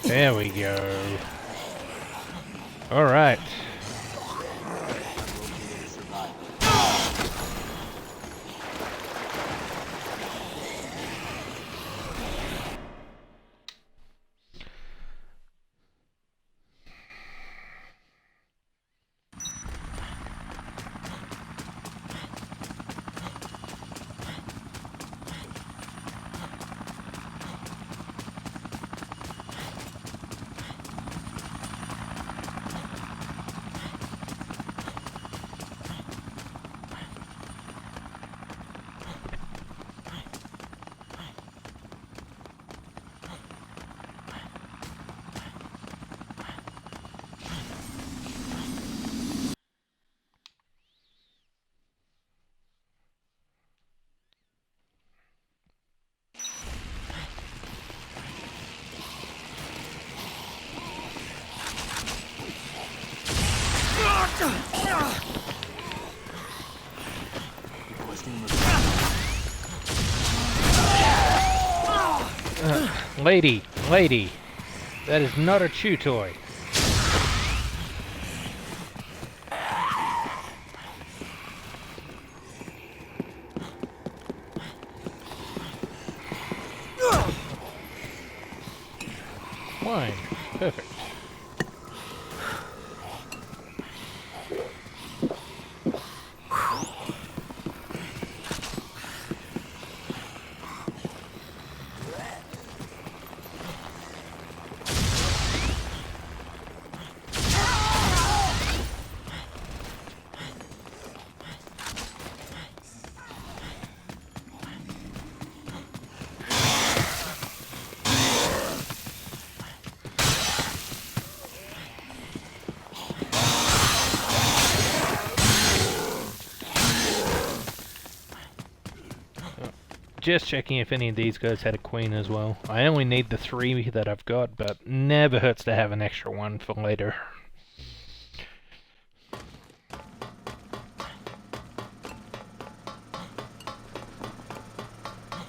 [SPEAKER 1] There we go. All right. Lady, that is not a chew toy. Wine, perfect. just checking if any of these guys had a queen as well. I only need the 3 that I've got, but never hurts to have an extra one for later.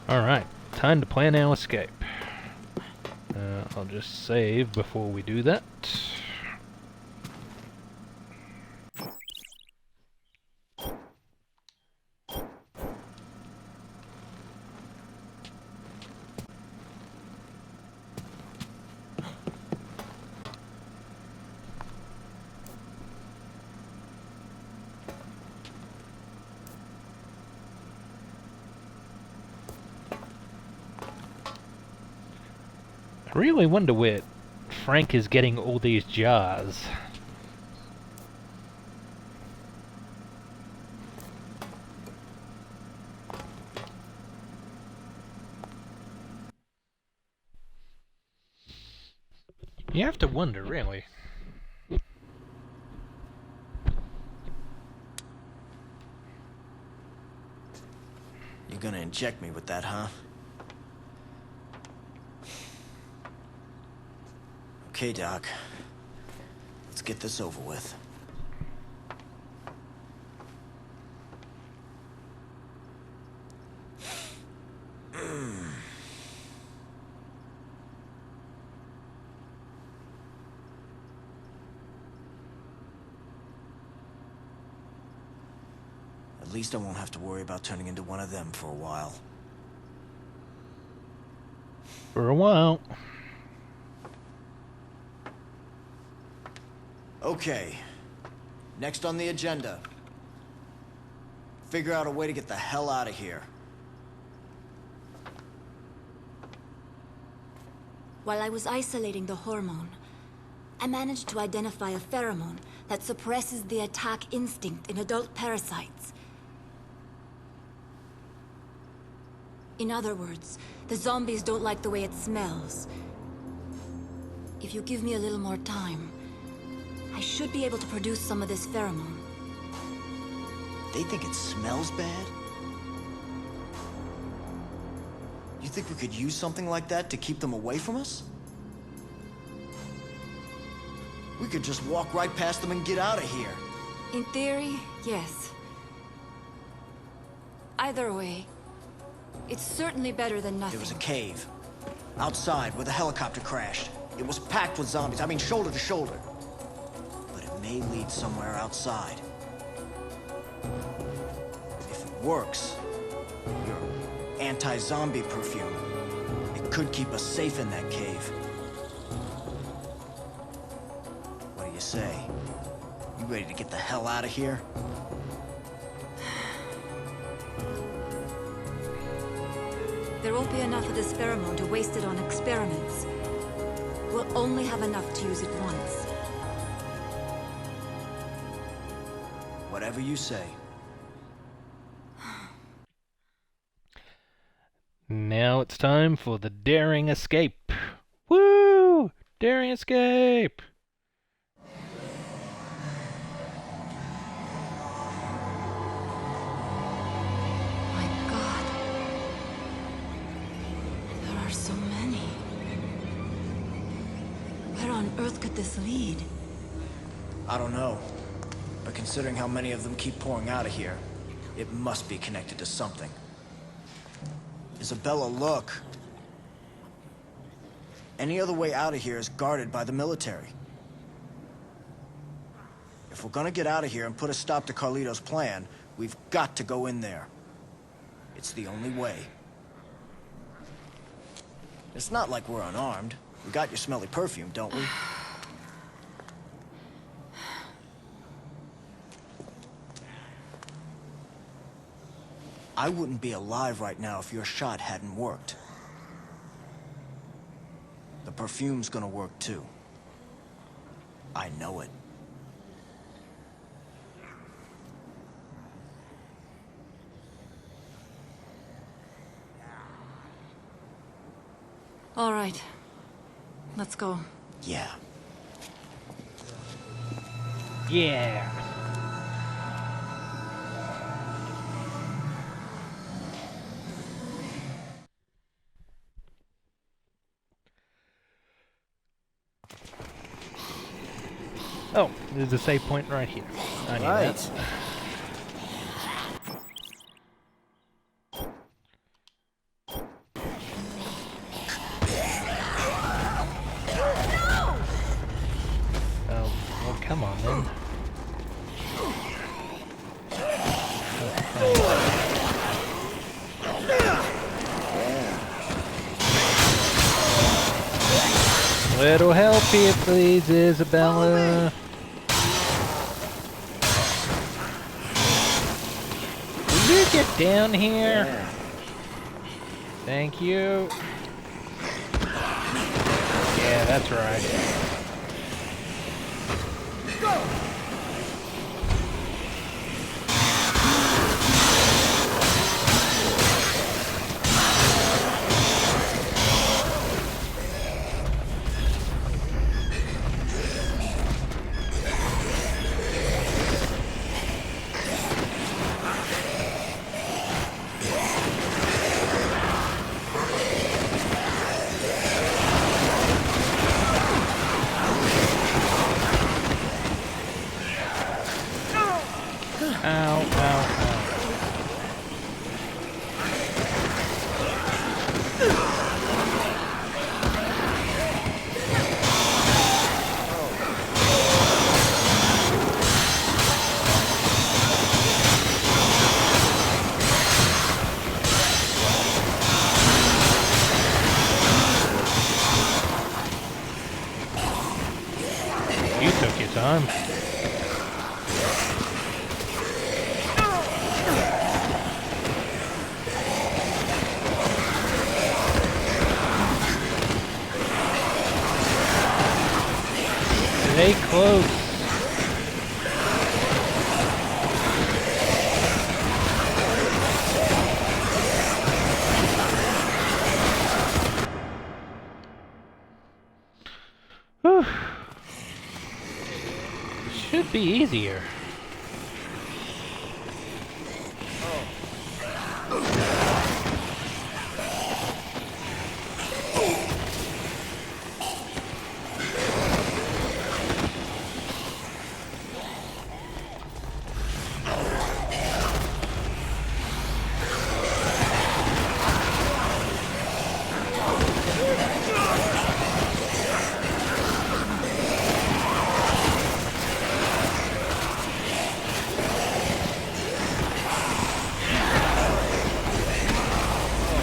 [SPEAKER 1] Alright, time to plan our escape. I'll just save before we do that. I really wonder where Frank is getting all these jars. You have to wonder, really.
[SPEAKER 4] You're gonna inject me with that, huh? Okay, Doc. Let's get this over with. At least I won't have to worry about turning into one of them for a while.
[SPEAKER 1] For a while.
[SPEAKER 4] Okay. Next on the agenda. Figure out a way to get the hell out of here.
[SPEAKER 3] While I was isolating the hormone, I managed to identify a pheromone that suppresses the attack instinct in adult parasites. In other words, the zombies don't like the way it smells. If you give me a little more time, I should be able to produce some of this pheromone.
[SPEAKER 4] They think it smells bad? You think we could use something like that to keep them away from us? We could just walk right past them and get out of here.
[SPEAKER 3] In theory, yes. Either way, it's certainly better than nothing.
[SPEAKER 4] There was a cave. Outside, where the helicopter crashed. It was packed with zombies, I mean shoulder to shoulder. But it may lead somewhere outside. If it works, your anti-zombie perfume, it could keep us safe in that cave. What do you say? You ready to get the hell out of here?
[SPEAKER 3] There won't be enough of this pheromone to waste it on experiments. We'll only have enough to use it once.
[SPEAKER 4] Whatever you say.
[SPEAKER 1] Now it's time for the daring escape. Woo! Daring escape!
[SPEAKER 3] My God. There are so many. Where on earth could this lead?
[SPEAKER 4] I don't know. But considering how many of them keep pouring out of here, it must be connected to something. Isabella, look. Any other way out of here is guarded by the military. If we're gonna get out of here and put a stop to Carlito's plan, we've got to go in there. It's the only way. It's not like we're unarmed. We got your smelly perfume, don't we? I wouldn't be alive right now if your shot hadn't worked. The perfume's gonna work too. I know it.
[SPEAKER 3] All right. Let's go.
[SPEAKER 4] Yeah.
[SPEAKER 1] Yeah! Oh, there's a save point right here. I knew
[SPEAKER 6] Right.
[SPEAKER 1] that. Oh, well, come on then. Little help here, please, Isabella. Will you get down here?
[SPEAKER 6] Yeah.
[SPEAKER 1] Thank you. Yeah, that's right. Ow, ow, ow. You took your time. Stay close. Whew. Should be easier.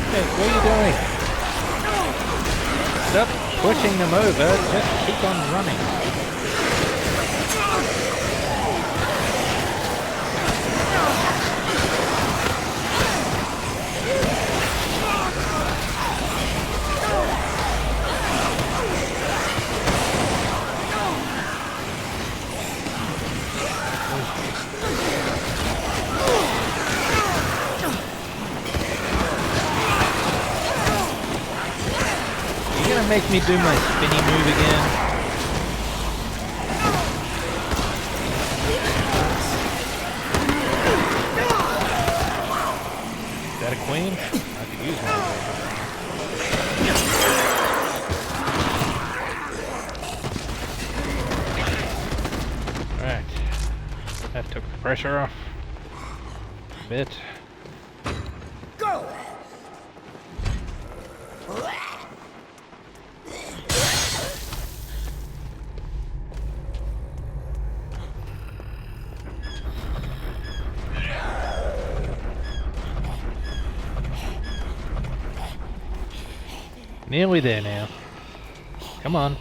[SPEAKER 1] Hey, what are you doing? Stop pushing them over, just keep on running. You're gonna make me do my spinny move again? Is that a queen? I could use one of those. Alright. That took the pressure off a bit.
[SPEAKER 6] Go!
[SPEAKER 1] Nearly there now. Come on.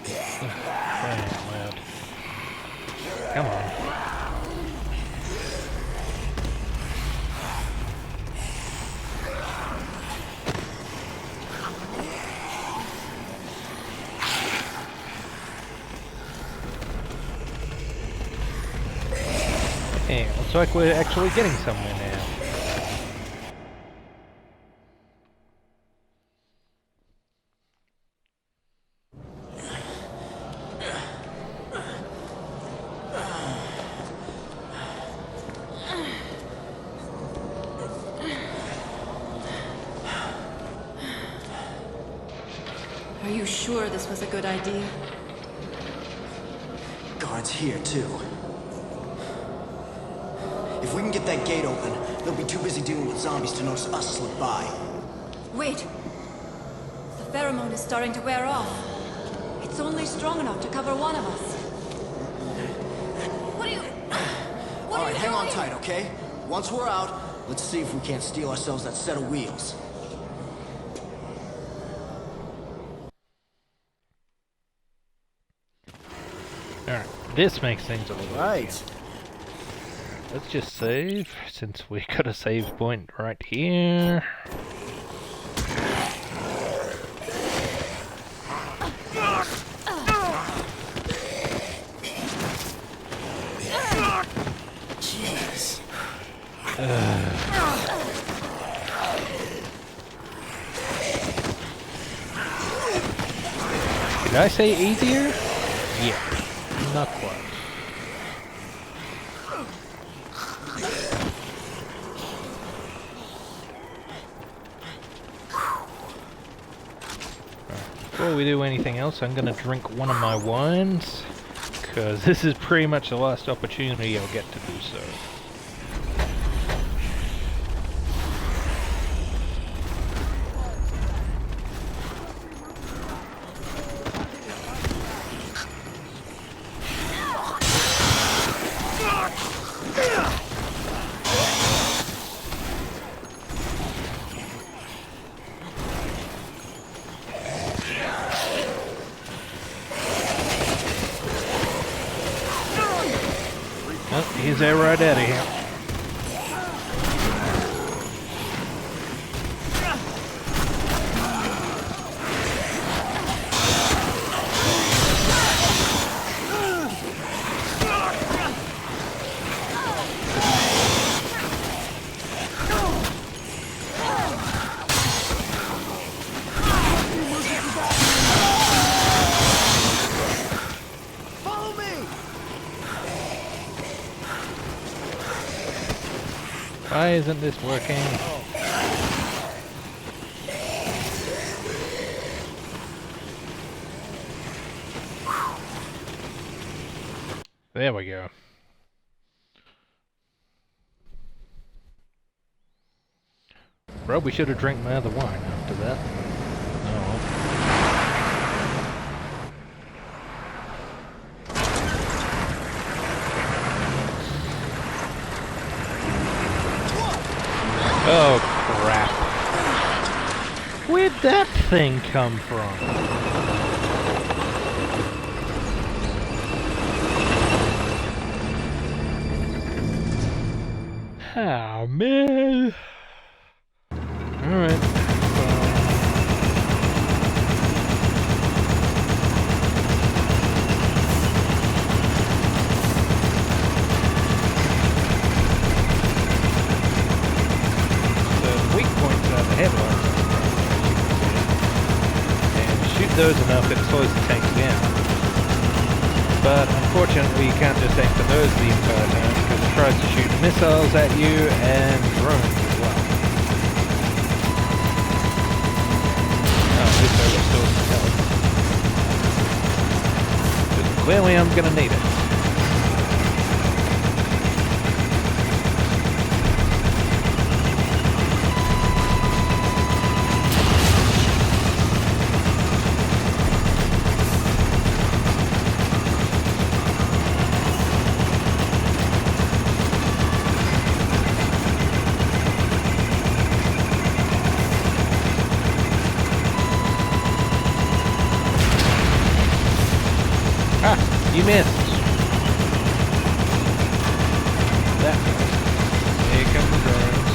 [SPEAKER 1] Damn loud. Come on. Hey, looks like we're actually getting somewhere now.
[SPEAKER 3] sure this was a good idea?
[SPEAKER 4] Guards here, too. If we can get that gate open, they'll be too busy dealing with zombies to notice us slip by.
[SPEAKER 3] Wait! The pheromone is starting to wear off. It's only strong enough to cover one of us. What are you... What
[SPEAKER 4] All
[SPEAKER 3] are
[SPEAKER 4] right,
[SPEAKER 3] you
[SPEAKER 4] hang on
[SPEAKER 3] doing?
[SPEAKER 4] tight, okay? Once we're out, let's see if we can't steal ourselves that set of wheels.
[SPEAKER 1] Alright, this makes things a little
[SPEAKER 6] Right.
[SPEAKER 1] easier. Let's just save, since we got a save point right here.
[SPEAKER 6] Jeez.
[SPEAKER 1] Did I say easier? Yeah, not quite. Before we do anything else, I'm gonna drink one of my wines, because this is pretty much the last opportunity I'll get to do so. Oh, he's there right out of here.
[SPEAKER 6] Follow me.
[SPEAKER 1] Why isn't this working? There we go. Probably should have drank my other wine after that. Oh crap. Where'd that thing come from? Oh man. Alright. Weak points are the headlights, and shoot those enough it slows the tank down. But unfortunately you can't just aim for those the entire time because it tries to shoot missiles at you and drones as well. Oh, this way restores the health. Because clearly I'm gonna need it. You missed. That one. Here come the drones.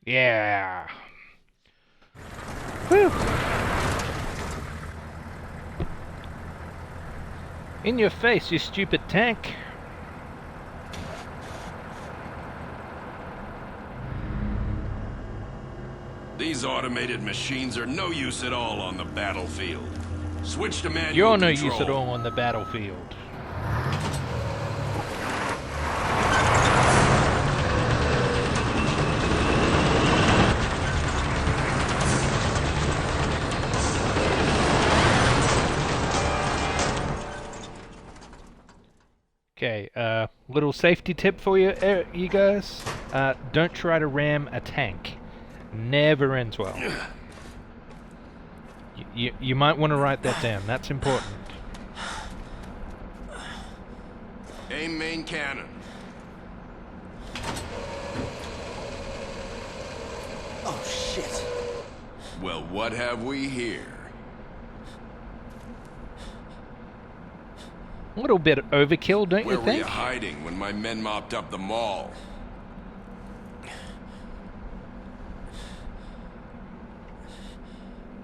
[SPEAKER 1] Yeah. Whew. In your face, you stupid tank.
[SPEAKER 7] These automated machines are no use at all on the battlefield. Switch to manual
[SPEAKER 1] You're no
[SPEAKER 7] control.
[SPEAKER 1] use at all on the battlefield. Okay, little safety tip for you, you guys. Don't try to ram a tank. Never ends well. You might want to write that down. That's important.
[SPEAKER 7] Aim main cannon.
[SPEAKER 4] Oh, shit.
[SPEAKER 7] Well, what have we here?
[SPEAKER 1] A little bit overkill, don't
[SPEAKER 7] Where
[SPEAKER 1] you
[SPEAKER 7] were you
[SPEAKER 1] think?
[SPEAKER 7] hiding when my men mopped up the mall?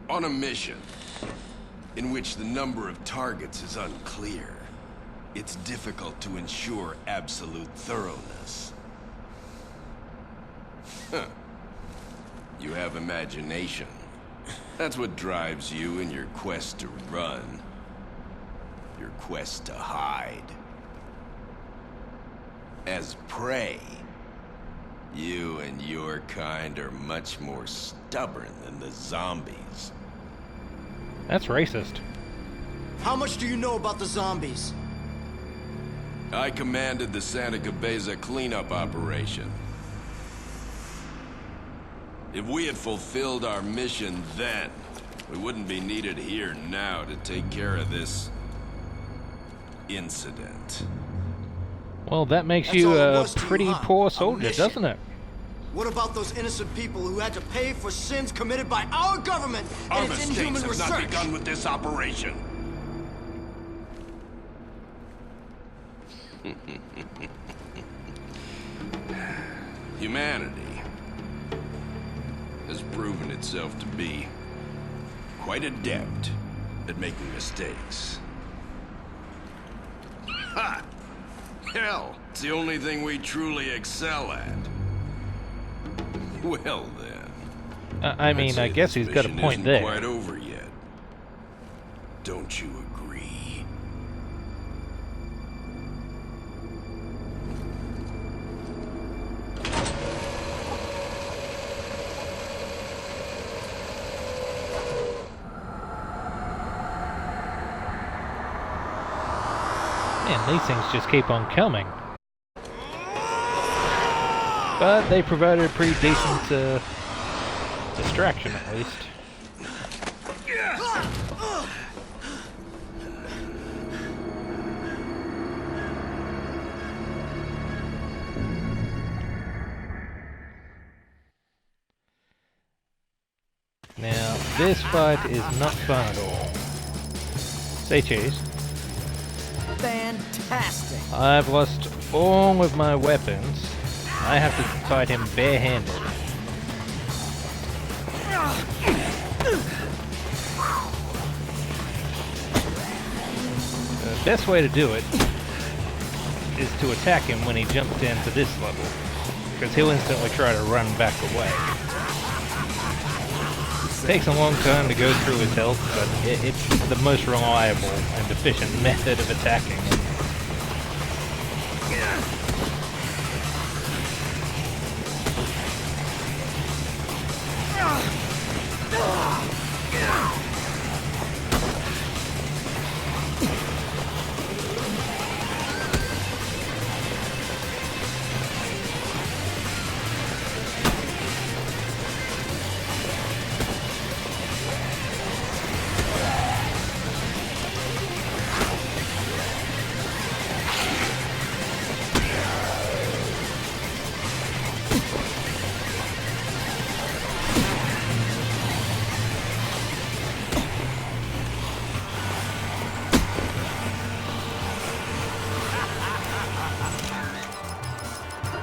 [SPEAKER 7] On a mission in which the number of targets is unclear, it's difficult to ensure absolute thoroughness. Huh. You have imagination. That's what drives you in your quest to run. Your quest to hide. As prey, you and your kind are much more stubborn than the zombies.
[SPEAKER 1] That's racist.
[SPEAKER 4] How much do you know about the zombies?
[SPEAKER 7] I commanded the Santa Cabeza cleanup operation. If we had fulfilled our mission then, we wouldn't be needed here now to take care of this incident.
[SPEAKER 1] Well, that makes
[SPEAKER 4] That's
[SPEAKER 1] you
[SPEAKER 4] all it
[SPEAKER 1] a
[SPEAKER 4] was to you,
[SPEAKER 1] pretty
[SPEAKER 4] huh?
[SPEAKER 1] poor
[SPEAKER 4] A
[SPEAKER 1] soldier,
[SPEAKER 4] mission.
[SPEAKER 1] doesn't it?
[SPEAKER 4] What about those innocent people who had to pay for sins committed by our government
[SPEAKER 7] Our
[SPEAKER 4] and its
[SPEAKER 7] mistakes
[SPEAKER 4] inhuman
[SPEAKER 7] have
[SPEAKER 4] research?
[SPEAKER 7] not begun with this operation. Humanity has proven itself to be quite adept at making mistakes. Ha! Hell, it's the only thing we truly excel at. Well then.
[SPEAKER 1] I mean, I
[SPEAKER 7] I'd say
[SPEAKER 1] guess
[SPEAKER 7] this
[SPEAKER 1] he's got a
[SPEAKER 7] mission
[SPEAKER 1] point
[SPEAKER 7] isn't
[SPEAKER 1] there.
[SPEAKER 7] quite over yet. Don't you agree?
[SPEAKER 1] Man, these things just keep on coming. But they provided a pretty decent distraction, at least. Now, this fight is not fun at all. Say cheese.
[SPEAKER 6] Fantastic.
[SPEAKER 1] I've lost all of my weapons. I have to fight him barehanded. The best way to do it is to attack him when he jumps into this level, because he'll instantly try to run back away. It takes a long time to go through his health, but it's the most reliable and efficient method of attacking him.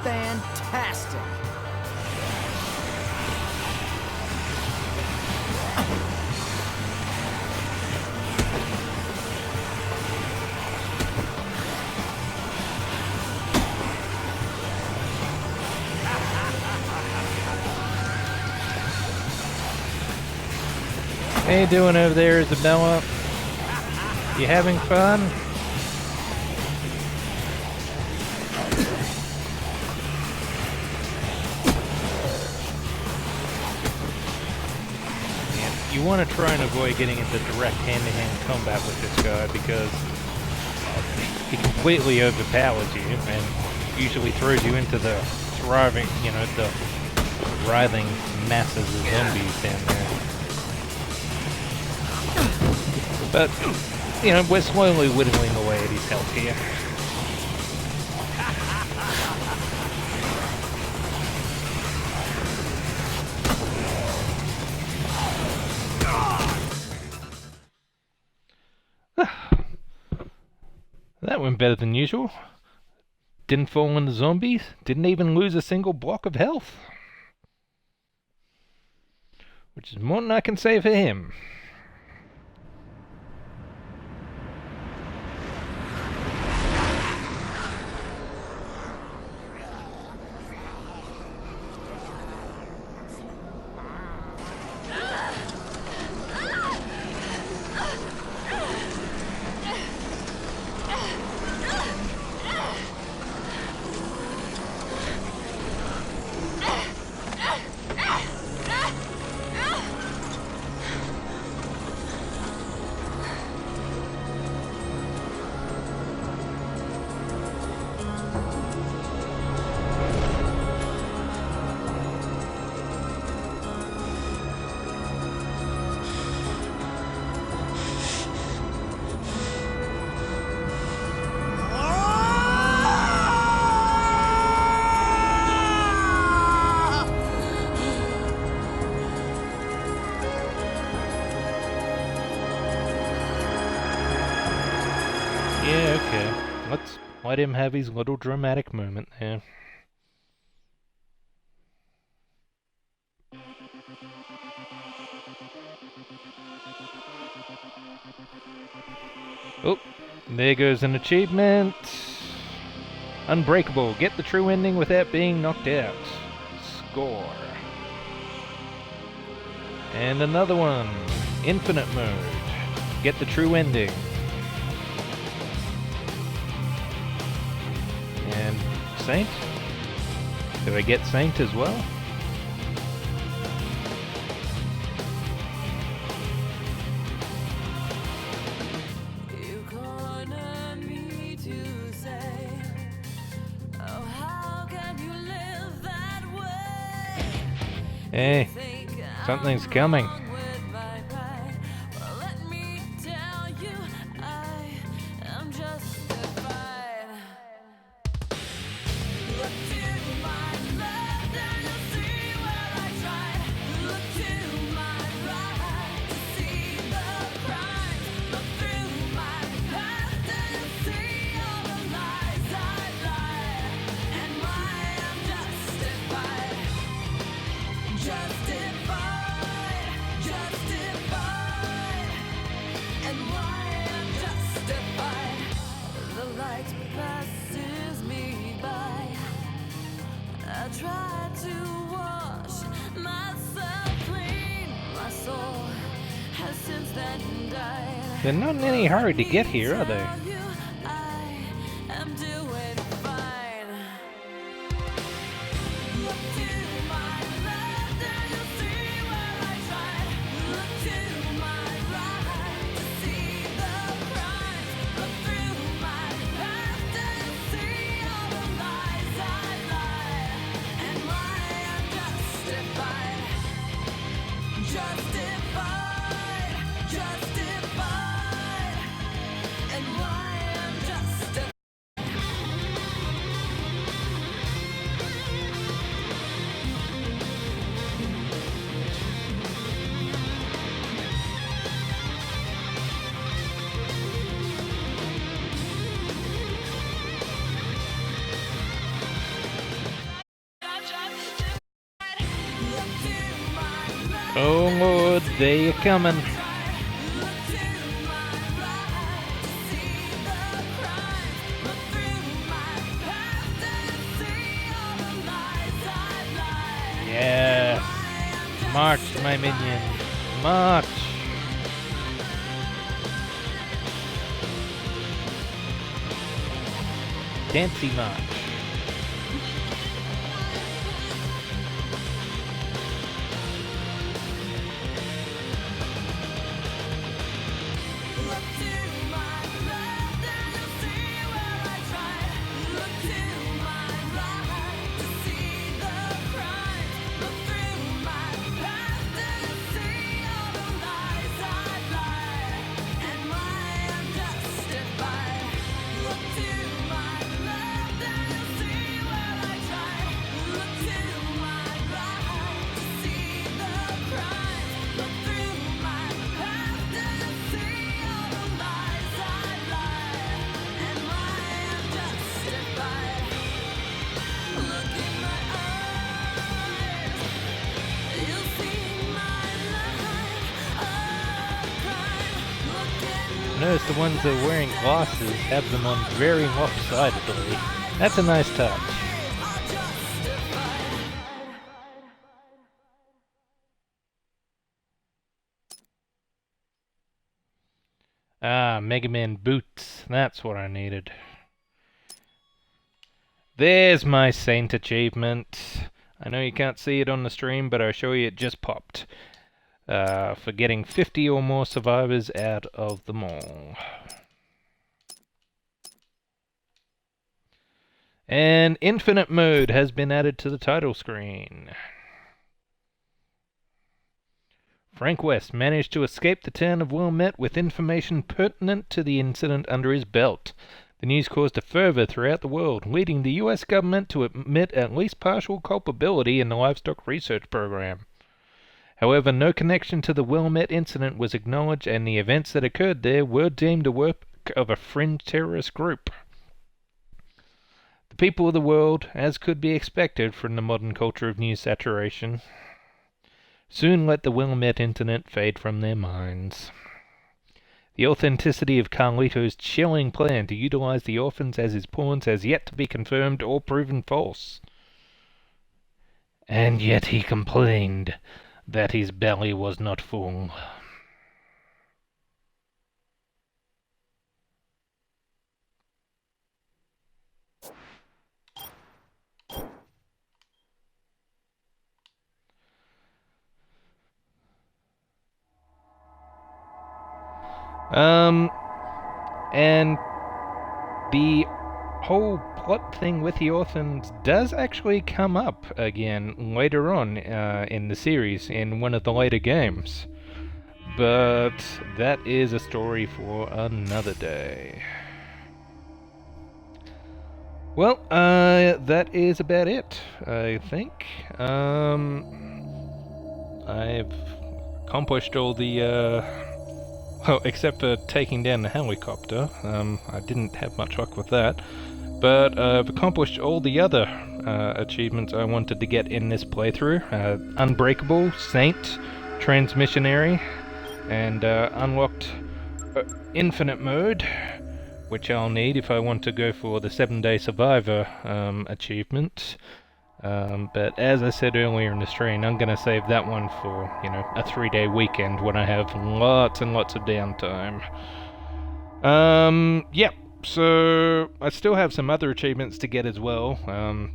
[SPEAKER 6] Fantastic.
[SPEAKER 1] How you doing over there, Isabella? You having fun? Yeah, you want to try and avoid getting into direct hand-to-hand combat with this guy because he completely overpowers you and usually throws you into the thriving, the writhing masses of zombies down there. But, we're slowly whittling away at his health here. That went better than usual. Didn't fall into zombies, didn't even lose a single block of health. Which is more than I can say for him. Yeah, okay. Let's let him have his little dramatic moment there. Oh, there goes an achievement. Unbreakable. Get the true ending without being knocked out. Score. And another one. Infinite mode. Get the true ending. And Saint? Do I get Saint as well?
[SPEAKER 8] You corner me to say, oh, how can you live that way?
[SPEAKER 1] Hey,
[SPEAKER 8] Think
[SPEAKER 1] something's
[SPEAKER 8] I'm
[SPEAKER 1] coming.
[SPEAKER 8] wrong with my pride. Well, let me tell you, I am justified. Look to my left and you'll see where I tried. Look to my right to see the crimes. Look through my past and you'll see all the lies I lied, and why I'm justified. Justified, justified, and why I'm justified. The light passes me by. I try to wash myself clean. My soul has since then died.
[SPEAKER 1] They're not in any hurry to get here, are they?
[SPEAKER 8] Tell you I am doing fine. Look to my left and you'll see where I tried. Look to my right to see the crimes. Look through my past and you'll see all the lies I lied, and why I'm justified. Justified, justified, and why I'm justified.
[SPEAKER 1] Oh Lord, there you're coming. Yeah. March, my minions. March. Dancy March.
[SPEAKER 8] Look to my left and you'll see where I tried. Look to my right to see the crimes. Look through my past and you'll see all the lies I've lied and why I'm justified. Look to my left and you'll see where I tried. Look to my right to see the crimes. Look through my past and you'll see all the lies I've lied and why I'm justified. Look in my eyes, you'll see my line of crime. Look in
[SPEAKER 1] Notice the ones that are wearing glasses have them on very lopsidedly. That's a nice touch. Ah, Mega Man boots. That's what I needed. There's my Saint achievement. I know you can't see it on the stream, but I'll show you it just popped. For getting 50 or more survivors out of the mall. And Infinite Mode has been added to the title screen. Frank West managed to escape the town of Wilmette with information pertinent to the incident under his belt. The news caused a fervor throughout the world, leading the US government to admit at least partial culpability in the livestock research program. However, no connection to the Wilmette incident was acknowledged, and the events that occurred there were deemed the work of a fringe terrorist group. The people of the world, as could be expected from the modern culture of news saturation, soon let the Wilmette incident fade from their minds. The authenticity of Carlito's chilling plan to utilize the orphans as his pawns has yet to be confirmed or proven false. And yet he complained that his belly was not full. And the whole plot thing with the orphans does actually come up again later on in the series, in one of the later games. But that is a story for another day. Well, that is about it, I think. I've accomplished all the, well, except for taking down the helicopter. I didn't have much luck with that. But I've accomplished all the other achievements I wanted to get in this playthrough. Unbreakable, Saint, Transmissionary, and unlocked Infinite Mode, which I'll need if I want to go for the 7-Day Survivor achievement. But as I said earlier in the stream, I'm going to save that one for, a 3-day weekend when I have lots and lots of downtime. Yep, so I still have some other achievements to get as well.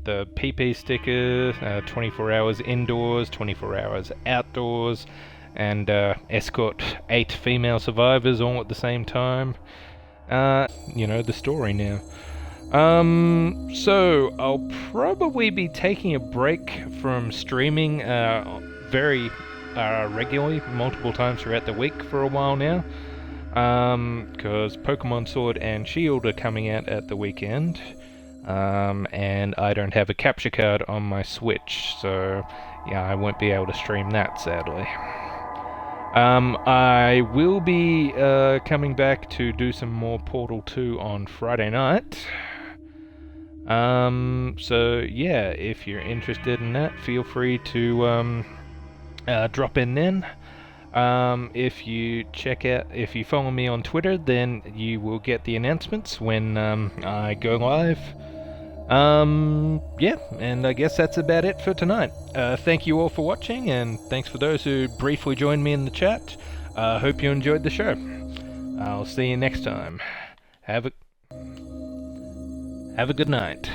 [SPEAKER 1] The PP sticker, 24 hours indoors, 24 hours outdoors, and escort 8 female survivors all at the same time. The story now. So I'll probably be taking a break from streaming very regularly, multiple times throughout the week for a while now, because Pokemon Sword and Shield are coming out at the weekend, and I don't have a capture card on my Switch, so yeah, I won't be able to stream that, sadly. I will be coming back to do some more Portal 2 on Friday night. So yeah, if you're interested in that, feel free to drop in then. If you follow me on Twitter, then you will get the announcements when I go live. Yeah, and I guess that's about it for tonight. Thank you all for watching, and thanks for those who briefly joined me in the chat. Hope you enjoyed the show. I'll see you next time. Have Have a good night.